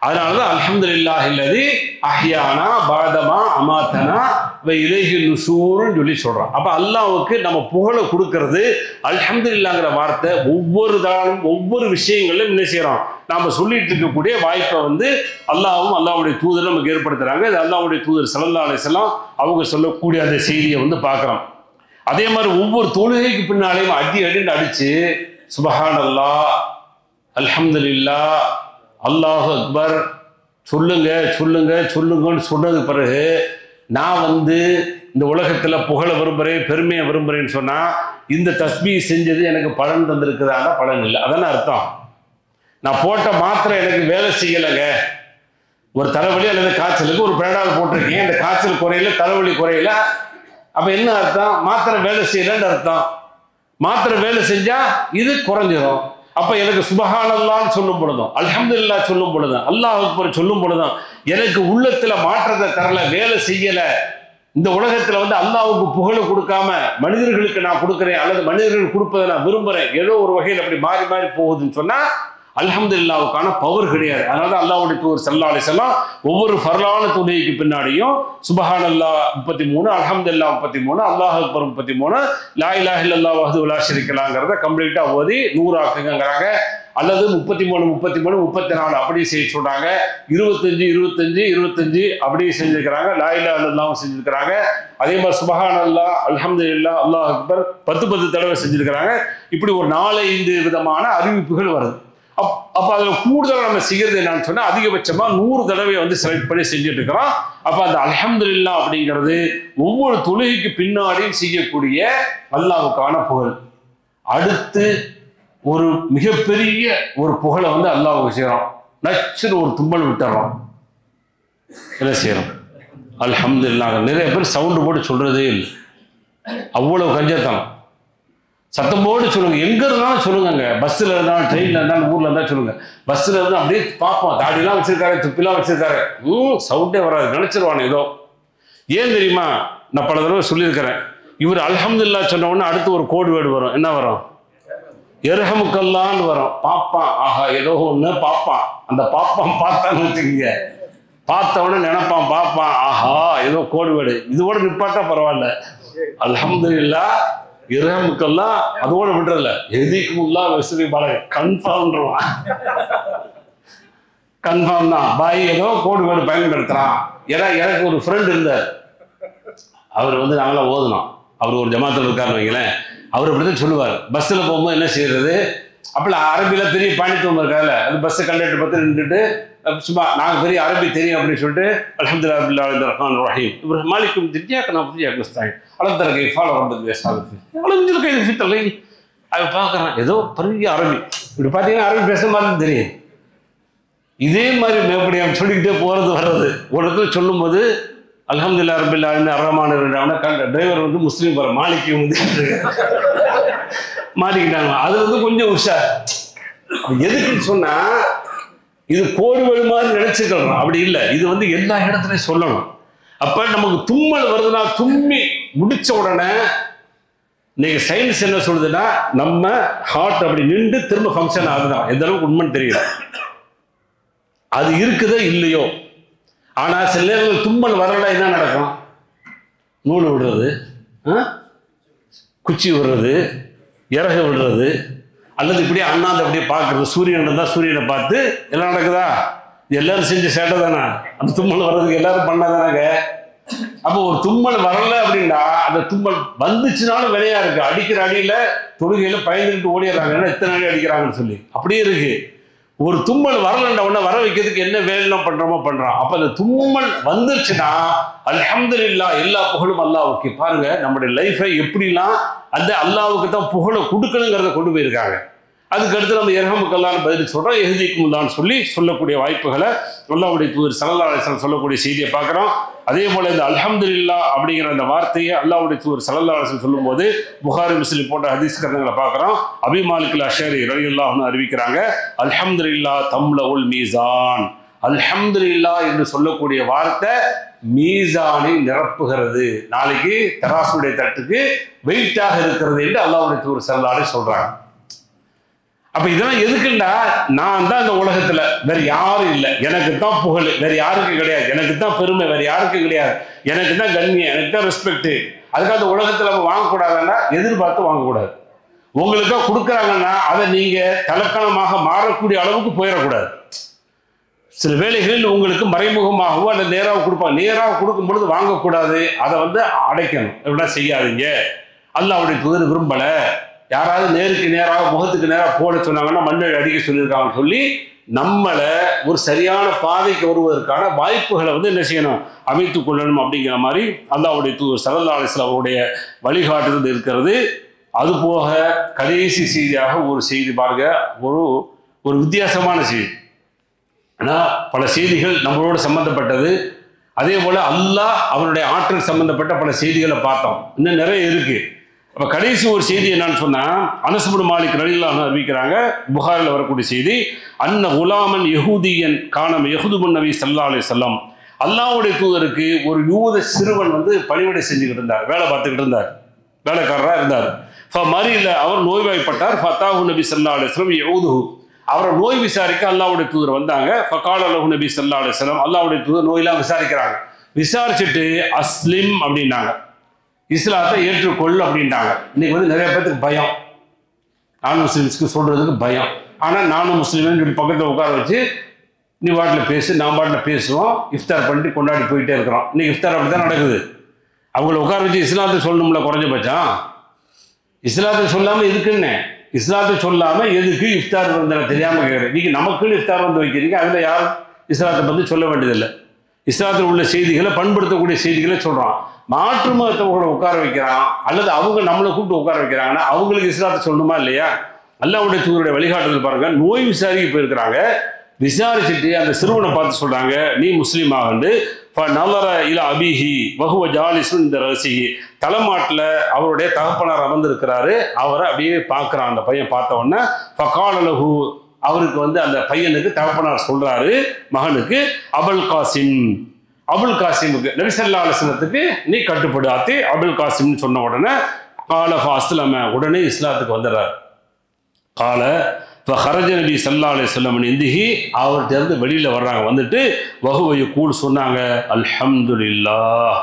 அதனாலதான் அல்ஹம்துலில்லாஹி அல்லதி அஹ்யானா பாதமா அமாத்தனா வ இலைஹி நுஷூர்னு சொல்லி சொல்றான். அப்ப அல்லாஹ்வுக்கு நம்ம புகழை கொடுக்கறது அல்ஹம்துலில்லாஹ்ங்கிற வார்த்தை ஒவ்வொரு தாளும் ஒவ்வொரு விஷயங்களிலும் என்ன செய்யறோம், நாம சொல்லிட்டு இருக்கக்கூடிய வாய்ப்பை வந்து அல்லாஹ்வும் அல்லாஹ்வுடைய தூதர் நமக்கு ஏற்படுத்துறாங்க. இது அல்லாஹ்வுடைய தூதர் ஸல்லல்லாஹு அலைஹி வஸல்லம் அவங்க சொல்லக்கூடிய அந்த செய்தியை வந்து பார்க்கிறோம். அதே மாதிரி ஒவ்வொரு தொழுகைக்கு பின்னாலேயும் அடின்னு அடிச்சு சுபஹானல்லாஹ், அல்ஹம்துலில்லாஹ், அல்லாஹு அக்பர் சொல்லுங்க சொல்லுங்க சொல்லுங்கன்னு சொன்னதுக்கு பிறகு நான் வந்து இந்த உலகத்துல புகழ விரும்புறேன், பெருமையை விரும்புறேன்னு சொன்னா இந்த தஸ்பீ செஞ்சது எனக்கு பலன் தந்திருக்குதான? பலன் இல்லை. அதான அர்த்தம். நான் போட்ட மாத்திரை எனக்கு வேலை செய்யலைங்க, ஒரு தலைவலி அல்லது காய்ச்சலுக்கு ஒரு பேடால் போட்டிருக்கேன், இந்த காய்ச்சல் குறையில தலைவலி குறையில, அப்ப என்ன அர்த்தம்? மாத்திரை வேலை செய்யலன்னு அர்த்தம். மாத்திரை வேலை செஞ்சா இது குறைஞ்சிடும். அப்ப எனக்கு சுபஹானல்லாஹ்னு சொல்லும் பொழுதும், அல்ஹம்துலில்லாஹ் சொல்லும் பொழுதும், அல்லாஹ் அக்பர் சொல்லும் பொழுதும் எனக்கு உள்ளத்துல மாற்றத்தை தரல, வேலை செய்யல, இந்த உலகத்துல வந்து அல்லாஹ்வுக்கு புகழை கொடுக்காம மனிதர்களுக்கு நான் கொடுக்குறேன் அல்லது மனிதர்கள் கொடுப்பதை நான் விரும்புறேன், ஏதோ ஒரு வகையில் அப்படி மாறி மாறி போகுதுன்னு சொன்னா அல்ஹம்துலில்லாஹ்வுக்கான பவர் கிடையாது. அதனால அல்லாஹ்வுடைய தூதர் ஸல்லல்லாஹு அலைஹி வஸல்லம் ஒவ்வொரு ஃபர்லான தொழுகைக்கு பின்னாடியும் சுபஹானல்லாஹ் 33, அல்ஹம்துலில்லாஹ் 33, அல்லாஹ் அக்பர் 33, லா இலாஹ இல்லல்லாஹ் வஹ்தஹு லா ஷரீக லஹுங்கிறத கம்ப்ளீட்டா ஓதி 100 ஆக்குங்கிறாங்க. அல்லது 33 33 34 அப்படி செய்ய சொல்றாங்க. 25 25 25 அப்படி செஞ்சிருக்கிறாங்க. லா இலாஹ இல்லல்லாஹ் செஞ்சிருக்கிறாங்க. அதே மாதிரி சுபஹானல்லாஹ், அல்ஹம்துலில்லாஹ், அல்லாஹ் அக்பர் 10 தடவை செஞ்சிருக்கிறாங்க. இப்படி ஒரு 4-5 விதமான அறிவிப்புகள் வருது. அப்ப அதுல கூடுதலா நம்ம செய்யறது என்னன்னு சொன்னா அதிகபட்சமா 100 தடவை வந்து செலக்ட் பண்ணி செஞ்சுட்டு இருக்கிறோம். அப்ப அந்த அல்ஹம்துலில்லாஹ் அப்படிங்கிறது ஒவ்வொரு தொழுகைக்கு பின்னாடியும் செய்யக்கூடிய அல்லாஹ்வுக்கான புகழ். அடுத்து ஒரு மிகப்பெரிய ஒரு புகழை வந்து அல்லாஹ்வுக்கு செய்யறோம். நச்சுன்னு ஒரு தும்மல் விட்டுறோம், என்ன செய்யறோம்? அல்ஹம்துலில்லாஹ். நிறைய பேர் சவுண்டு போட்டு சொல்றதே இல்லை, அவ்வளவு கஞ்சத்தனம். சத்தம் போட்டு சொல்லுங்க, எங்க இருந்தாலும் சொல்லுங்க, பஸ்ல இருந்தாலும் ட்ரெயின்ல இருந்தாலும் ஊர்ல இருந்தாலும் சொல்லுங்க. பஸ்ல இருந்து அப்படியே பார்ப்போம், தாடிலாம் வச்சிருக்காரு, துப்பிலாம் வச்சிருக்காரு, சவுண்டே வராது, நினைச்சிருவானு ஏதோ. ஏன் தெரியுமா? நான் பல தடவை சொல்லியிருக்கிறேன், இவர் அல்ஹம்துலில்லாஹ் சொன்ன உடனே அடுத்து ஒரு கோடு வேர்டு வரும். என்ன வரும்? எர்ஹமுக்கல்லான்னு வரும். பாப்பான், ஆஹா ஏதோ ஒண்ணு பாப்பான். அந்த பாப்பான் பார்த்தான்னு வச்சுக்கீங்க, பார்த்த உடனே நினைப்பான் பாப்பான், ஆஹா ஏதோ கோடு வேர்டு. இதோட நிப்பாட்டா பரவாயில்ல, அல்ஹம்துலில்லாஹ் இரமுக்கெல்லாம் அதோட விடுறல, எதிக்குமுல்லா வெஸ்ரி பாலக கன்ஃபார்ம்ன்றான். கன்ஃபார்ம் தான், பாய் ஏதோ கோடு வேர்டு பயன்படுத்துறான். ஏன்னா எனக்கு ஒரு ஃப்ரெண்ட் இருந்தார், அவர் வந்து நாங்களாம் ஓதுனோம், அவர் ஒரு ஜமாத்தில் இருக்காருன்னு வைங்களேன், அவர் அப்படிதான் சொல்லுவார். பஸ்ஸில் போகும்போது என்ன செய்யறது, அப்பெல்லாம் அரபியில் பெரிய பாண்டித்துவம் இருக்காதுல்ல, அது பஸ்ஸை கண்டக்டர் பார்த்து நின்றுட்டு சும்மா நாங்கள் பெரிய அரபி தெரியும் அப்படின்னு சொல்லிட்டு அல்ஹம்துலில்லாஹி ரப்பில் ரஹ்மான் ரஹீம் இப்ராஹிம் மாலிக்கும் திஜ்ஜாக நான் புதிய கிறிஸ்தாய் அலந்தரகை ஃபாலோ பண்ணுறது பேசாது அலஞ்சிருக்கை ஃபித்தலை. அதை பார்க்குறேன், ஏதோ பெரிய அரபி, இப்படி பார்த்தீங்கன்னா அரபி பேச மாதிரி தெரியும். இதே மாதிரி மேப்படியாக சொல்லிக்கிட்டே போகிறது வர்றது. ஒரு இடத்துல சொல்லும்போது அல்ஹம்துலில்லாஹி ரப்பில் ஆலமீன் அர்ரஹ்மான் ரஹீம், டிரைவர் வந்து முஸ்லீம் போகிற மாலிக்கு வந்து மாறிக்கிட்டாங்க. அது வந்து கொஞ்சம் உஷார். எதுக்குன்னு சொன்னா இது கோடு வேடு மாதிரி நினைச்சுக்கலாம், அப்படி இல்லை. இது வந்து எல்லா இடத்துலையும் சொல்லணும். அப்ப நமக்கு தும்மல் வருதுன்னா தும்மி முடிச்ச உடனே இன்னைக்கு சயின்ஸ் என்ன சொல்லுதுன்னா நம்ம ஹார்ட் அப்படி நின்று திரும்ப ஃபங்க்ஷன் ஆகுதான். எந்த அளவுக்கு உண்மைன்னு தெரியல. அது இருக்குதோ இல்லையோ. ஆனால் சில நேரங்கள் தும்மல் வரல என்ன நடக்கும்? நூல் விடுறது, குச்சி விடுறது, இறகு விடுறது, அல்லது இப்படியே அண்ணாந்து அப்படியே பார்க்கறது. சூரியன் இருந்தால் சூரியனை பார்த்து எல்லாம் நடக்குதா? எல்லாரும் செஞ்ச சேட்டை தானே. அந்த தும்மல் வர்றதுக்கு எல்லாரும் பண்ணாதானாங்க. அப்போ ஒரு தும்மல் வரல அப்படின்னா அந்த தும்மல் வந்துச்சுனாலும் வினையா இருக்கு. அடிக்கிற அடியில தொழுகையில பயந்துட்டு ஓடிடுறாங்க, ஏன்னா எத்தனை அடி அடிக்கிறாங்கன்னு சொல்லி. அப்படியே இருக்கு. ஒரு தும்மல் வரலன்ற உடனே வர வைக்கிறதுக்கு என்ன வேலைலாம் பண்றோமோ பண்றோம். அப்ப அந்த தும்மல் வந்துருச்சுன்னா அல்ஹம்துலில்லாஹ், எல்லா புகழும் அல்லாஹ்வுக்கு. பாருங்க நம்முடைய லைஃபை எப்படிலாம் அந்த அல்லாஹ்வுக்கு தான் புகழை கொடுக்கணுங்கிறத கொண்டு போயிருக்காங்க. அதுக்கு அடுத்து நம்ம இரஹமுக்கல்லான்னு பதில் சொல்றோம், எஹ்திக்குமுல்லான்னு சொல்லக்கூடிய வாய்ப்புகளை அல்லாஹ்வுடைய தூதர் ஸல்லல்லாஹு அலைஹி வஸல்லம் சொல்லக்கூடிய செய்தியை பார்க்குறோம். அதே போல இந்த அல்ஹம்துலில்லாஹ் அப்படிங்கிற அந்த வார்த்தையை அல்லாஹ்வுடைய தூதர் ஸல்லல்லாஹு அலைஹி வஸல்லம் சொல்லும்போது புகாரி முஸ்லிம் போன்ற ஹதீஸ் கிரந்தங்களை பார்க்குறோம். அபீ மாலிக் அல்-அஷ்அரி ரலியல்லாஹு அன்ஹு அறிவிக்கிறாங்க, அல்ஹம்துலில்லாஹ் தம்லஉல் மீசான். அல்ஹம்துலில்லாஹ் என்று சொல்லக்கூடிய வார்த்தை மீசானை நிரப்புகிறது, நாளைக்கு தராசுடைய தட்டுக்கு வெயிட்டாக இருக்கிறது என்று அல்லாஹ்வுடைய தூதர் ஸல்லல்லாஹு அலைஹி சொல்றாங்க. அப்ப இதெல்லாம் எதுக்குண்டா, நான் தான் இந்த உலகத்துல, வேற யாரும் இல்லை, எனக்கு தான் புகழ், வேற யாருக்கும் கிடையாது, எனக்கு தான் பெருமை, வேற யாருக்கும் கிடையாது, எனக்கு தான் கண்ணியம், எனக்கு தான் ரெஸ்பெக்ட். அதுக்காக அந்த உலகத்துல நம்ம வாங்கக்கூடாதுன்னா எதிர்பார்த்து வாங்கக்கூடாது. உங்களுக்கா கொடுக்குறாங்கன்னா அதை நீங்க தலக்கணமாக மாறக்கூடிய அளவுக்கு போயிடக்கூடாது. சில வேளைகளில் உங்களுக்கு மறைமுகமாகவோ அல்லது நேராக கொடுப்பாங்க. நேராக கொடுக்கும் பொழுது வாங்கக்கூடாது, அதை அடைக்கணும். எப்படின்னா செய்யாதீங்க, அல்லாஹ்வுடைய தூதர் விரும்பல. யாராவது நேருக்கு நேராக முகத்துக்கு நேராக போட சொன்னாங்கன்னா மண்ணை அடிக்க சொல்லியிருக்காங்கன்னு சொல்லி நம்மளை ஒரு சரியான பாதைக்கு வருவதற்கான வாய்ப்புகளை என்ன செய்யணும், அமைத்துக் கொள்ளணும். அப்படிங்கிற மாதிரி அல்லாஹ்வுடைய தூதர் ஸல்லல்லாஹு அலைஹி வஸல்லம் அவருடைய வழிகாட்டுதல் இருக்கிறது. அதுபோக கடைசி செய்தியாக ஒரு செய்தி பாருங்க, ஒரு வித்தியாசமான செய்தி. ஆனால் பல செய்திகள் நம்மளோட சம்பந்தப்பட்டது. அதே போல அல்லாஹ் அவனுடைய ஆற்றல் சம்பந்தப்பட்ட பல செய்திகளை பார்த்தோம். இன்னும் நிறைய இருக்கு. அப்ப கடைசி ஒரு செய்தி என்னன்னு சொன்னா, அனஸ் இப்னு மாலிக் ரலியல்லாஹு அன்ஹு அறிவிக்கிறாங்க, புகாரில் வரக்கூடிய செய்தி, அன்ன குலாமன் யஹூதியன் கானம் யஹுதுபுன் நபி ஸல்லல்லாஹு அலைஹி வஸல்லம். அல்லாஹ்வுடைய தூதருக்கு ஒரு யூத சிறுவன் பணிவிடை செஞ்சுக்கிட்டு இருந்தார், வேலை பார்த்துக்கிட்டு இருந்தார், வேலைக்காரராக இருந்தார். மறியல அவர் நோய்வாய்ப்பட்டார். ஃபதாஹு நபி ஸல்லல்லாஹு அலைஹி வஸல்லம் யஊதுஹு. அவரை நோய் விசாரிக்க அல்லாஹ்வுடைய தூதர் வந்தாங்க. ஃபகால லஹு நபி ஸல்லல்லாஹு அலைஹி வஸல்லம். அல்லாஹ்வுடைய தூதர் நோயெல்லாம் விசாரிக்கிறாங்க. விசாரிச்சுட்டு அஸ்லிம் அப்படின்னாங்க, இஸ்லாத்தை ஏற்றுக்கொள் அப்படின்ட்டாங்க. இன்னைக்கு நிறைய பேருக்கு பயம், நான் முஸ்லிம்ஸ்க்கு சொல்றதுக்கு பயம். ஆனால் நானும் முஸ்லீம்னு பக்கத்தில் உட்கார வச்சு நீ பாட்டில் பேசு, நான் பாட்டில் பேசுவோம், இஃப்தார் பண்ணிட்டு கொண்டாடி போயிட்டே இருக்கிறோம். இன்னைக்கு இஃப்தார் அப்படி தான் நடக்குது. அவங்கள உட்கார வச்சு இஸ்லாத்தை சொல்லணும்ல, குறைஞ்சபட்சம் இஸ்லாத்தை சொல்லாமல் எதுக்குன்னு, இஸ்லாத்தை சொல்லாமல் எதுக்கு இஃப்தார் வந்து தெரியாமல் கேட்குறேன். இன்னைக்கு நமக்குன்னு இஃப்தார் வந்து வைக்கிறீங்க, அதில் யாரும் இஸ்லாத்தை பற்றி சொல்ல வேண்டியதில்லை. இஸ்லாத்தில் உள்ள செய்திகளை பண்படுத்தக்கூடிய செய்திகளை சொல்கிறான். மாற்று மதத்தவங்களை உட்கார வைக்கிறான், அல்லது அவங்க நம்மளை கூப்பிட்டு உட்கார வைக்கிறாங்கன்னா அவங்களுக்கு இஸ்லாத்தை சொல்லணுமா இல்லையா? அல்லாஹ்வுடைய தூதருடைய வழிகாட்டுதல் பாருங்க. நோய் விசாரிக்க போயிருக்கிறாங்க. விசாரிச்சுட்டு அந்த சிறுவனை பார்த்து சொல்றாங்க, நீ முஸ்லீம் ஆகண்டு. நலர இல அபிஹி வஹுவ ஜாலிசுன் இந்த ரசிஹி. தலைமாட்டில் அவருடைய தகப்பனார் அமர்ந்திருக்கிறாரு. அவரை அப்படியே பார்க்குறான். அந்த பையன் பார்த்த உடனே ஃபகால லஹு, அவருக்கு அந்த பையனுக்கு தகப்பனார் சொல்றாரு, மகனுக்கு, அபுல் காசிம், அபுல் காசிமுக்கு, நபி ஸல்லல்லாஹு அலைஹி வஸல்லத்துக்கு நீ கட்டுப்படு ஆத்தி அபுல் காசிம்னு சொன்ன உடனே கால ஃபஅஸ்லம, உடனே இஸ்லாத்துக்கு வந்துடுறார். கால ஃபஹரஜ நபி ஸல்லல்லாஹு அலைஹி வஸல்லம் இந்திஹி, அவர்கிட்ட இருந்து வெளியில வர்றாங்க. வந்துட்டு வஹுவ யகூல் சொன்னாங்க, அல்ஹம்துலில்லாஹ்.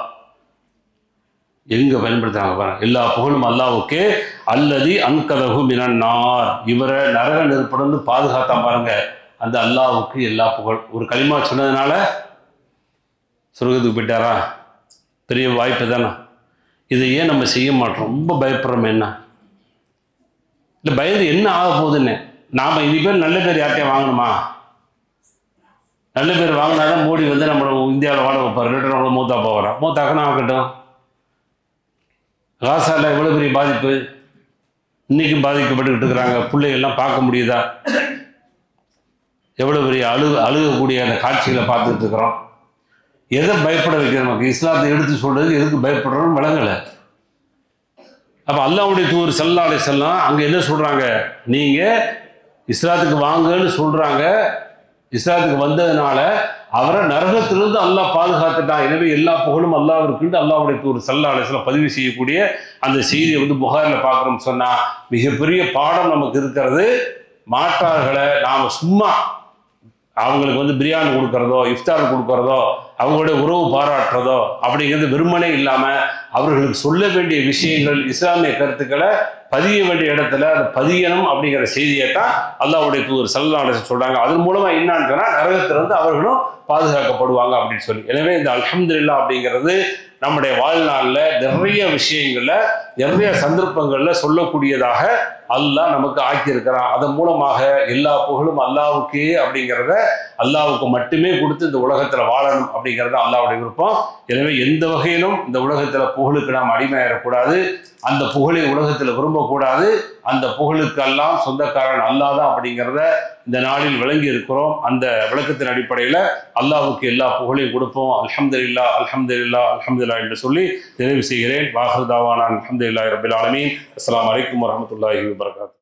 எங்க பயன்படுத்துறாங்க பாருங்க, எல்லா புகழும் அல்லாஹ்வுக்கே. அல்லதி அன்கதஹு மினன் நார், இவரை நரக நெருப்பிலிருந்து பாதுகாத்தான் பாருங்க, அந்த அல்லாஹ்வுக்கு எல்லா புகழ். ஒரு கலிமா சொன்னதுனால சொர்க்கத்துக்கு போயிட்டாரா? பெரிய வாய்ப்பு தானே. இதை ஏன் நம்ம செய்ய மாட்டோம்? ரொம்ப பயப்படுறோம். என்ன இல்லை, பயந்து என்ன ஆக போகுதுன்னு. நாம் இனி பேர் நல்ல பேர் யார்கிட்டையும் வாங்கணுமா? நல்ல பேர் வாங்கினாதான் மோடி நம்மளை இந்தியாவில் வாழ வைப்பார். ரிட்டர்ன் நம்மளை மூத்தா போகிறான். மூத்தாக்கணும் ஆகட்டும். காசால எவ்வளோ பெரிய பாதிப்பு, இன்றைக்கும் பாதிக்கப்பட்டுக்கிட்டு இருக்கிறாங்க. பிள்ளைகள்லாம் பார்க்க முடியுதா? எவ்வளோ பெரிய அழுகக்கூடிய அந்த காட்சிகளை பார்த்துக்கிட்டு இருக்கிறோம். எதை பயப்பட வைக்கிற நமக்கு? இஸ்லாத்தை எடுத்து சொல்றதுக்கு எதுக்கு பயப்படுறோம் விளங்கலை. அப்போ அல்லாஹ்வுடைய தூதர் ஸல்லல்லாஹு அலைஹி வஸல்லம் அங்கே என்ன சொல்றாங்க, நீங்க இஸ்லாத்துக்கு வாங்கன்னு சொல்றாங்க. இஸ்லாத்துக்கு வந்ததுனால அவரை நரகத்திலிருந்து அல்லாஹ் பாதுகாத்துட்டான். எனவே எல்லா புகழும் அல்லாஹ்விற்கு அல்லாஹ்வுடைய தூதர் ஸல்லல்லாஹு அலைஹி வஸல்லம் பதிவு செய்யக்கூடிய அந்த செய்தியை புகாரில் பார்க்குறோம்னு சொன்னா மிகப்பெரிய பாடம் நமக்கு இருக்கிறது. மாற்றார்களை நாம் சும்மா அவங்களுக்கு வந்து பிரியாணி கொடுக்கறதோ, இஃப்தார் கொடுக்கறதோ, அவங்களுடைய உறவு பாராட்டுறதோ அப்படிங்கிறது வெறுமனே இல்லாமல் அவர்களுக்கு சொல்ல வேண்டிய விஷயங்கள், இஸ்லாமிய கருத்துக்களை பதிய வேண்டிய இடத்துல அதை பதியணும் அப்படிங்கிற செய்தியை தான் அல்லாஹ்வுடைய தூதர் ஸல்லல்லாஹு அலைஹி வஸல்லம் சொல்றாங்க. அதன் மூலமா என்னன்னு சொன்னா நரகத்திலிருந்து அவர்களும் பாதுகாக்கப்படுவாங்க அப்படின்னு சொல்லி. எனவே இந்த அல்ஹம்துலில்லாஹ் அப்படிங்கிறது நம்முடைய வாழ்நாளில் நிறைய விஷயங்கள்ல, நிறைய சந்தர்ப்பங்கள்ல சொல்லக்கூடியதாக அல்லாஹ் நமக்கு ஆக்கியிருக்கிறான். அதன் மூலமாக எல்லா புகழும் அல்லாஹ்வுக்கே அப்படிங்கிறத அல்லாஹ்வுக்கு மட்டுமே கொடுத்து இந்த உலகத்துல வாழணும் அப்படிங்கிறது அல்லாஹ்வுடைய விருப்பம். எனவே எந்த வகையிலும் இந்த உலகத்துல புகழுக்கு நாம் அடிமையாயிடக்கூடாது, அந்த புகழை உலகத்துல விரும்பக்கூடாது. அந்த புகழுக்கெல்லாம் சொந்தக்காரன் அல்லாஹ் தான் அப்படிங்கிறத இந்த நாளில் விளங்கி இருக்கிறோம். அந்த விளக்கத்தின் அடிப்படையில் அல்லாஹ்வுக்கு எல்லா புகழையும் கொடுப்போம். அல்ஹம்துலில்லாஹ் அல்ஹம்துலில்லாஹ் அல்ஹம்துலில்லாஹ் என்று சொல்லி நிறைவு செய்கிறேன். வாஹிர் தாவானா அல்ஹம்துலில்லாஹி ரப்பில் ஆலமீன். அஸ்ஸலாமு அலைக்கும் வரஹ்மத்துல்லாஹி வபரகாத்துஹு.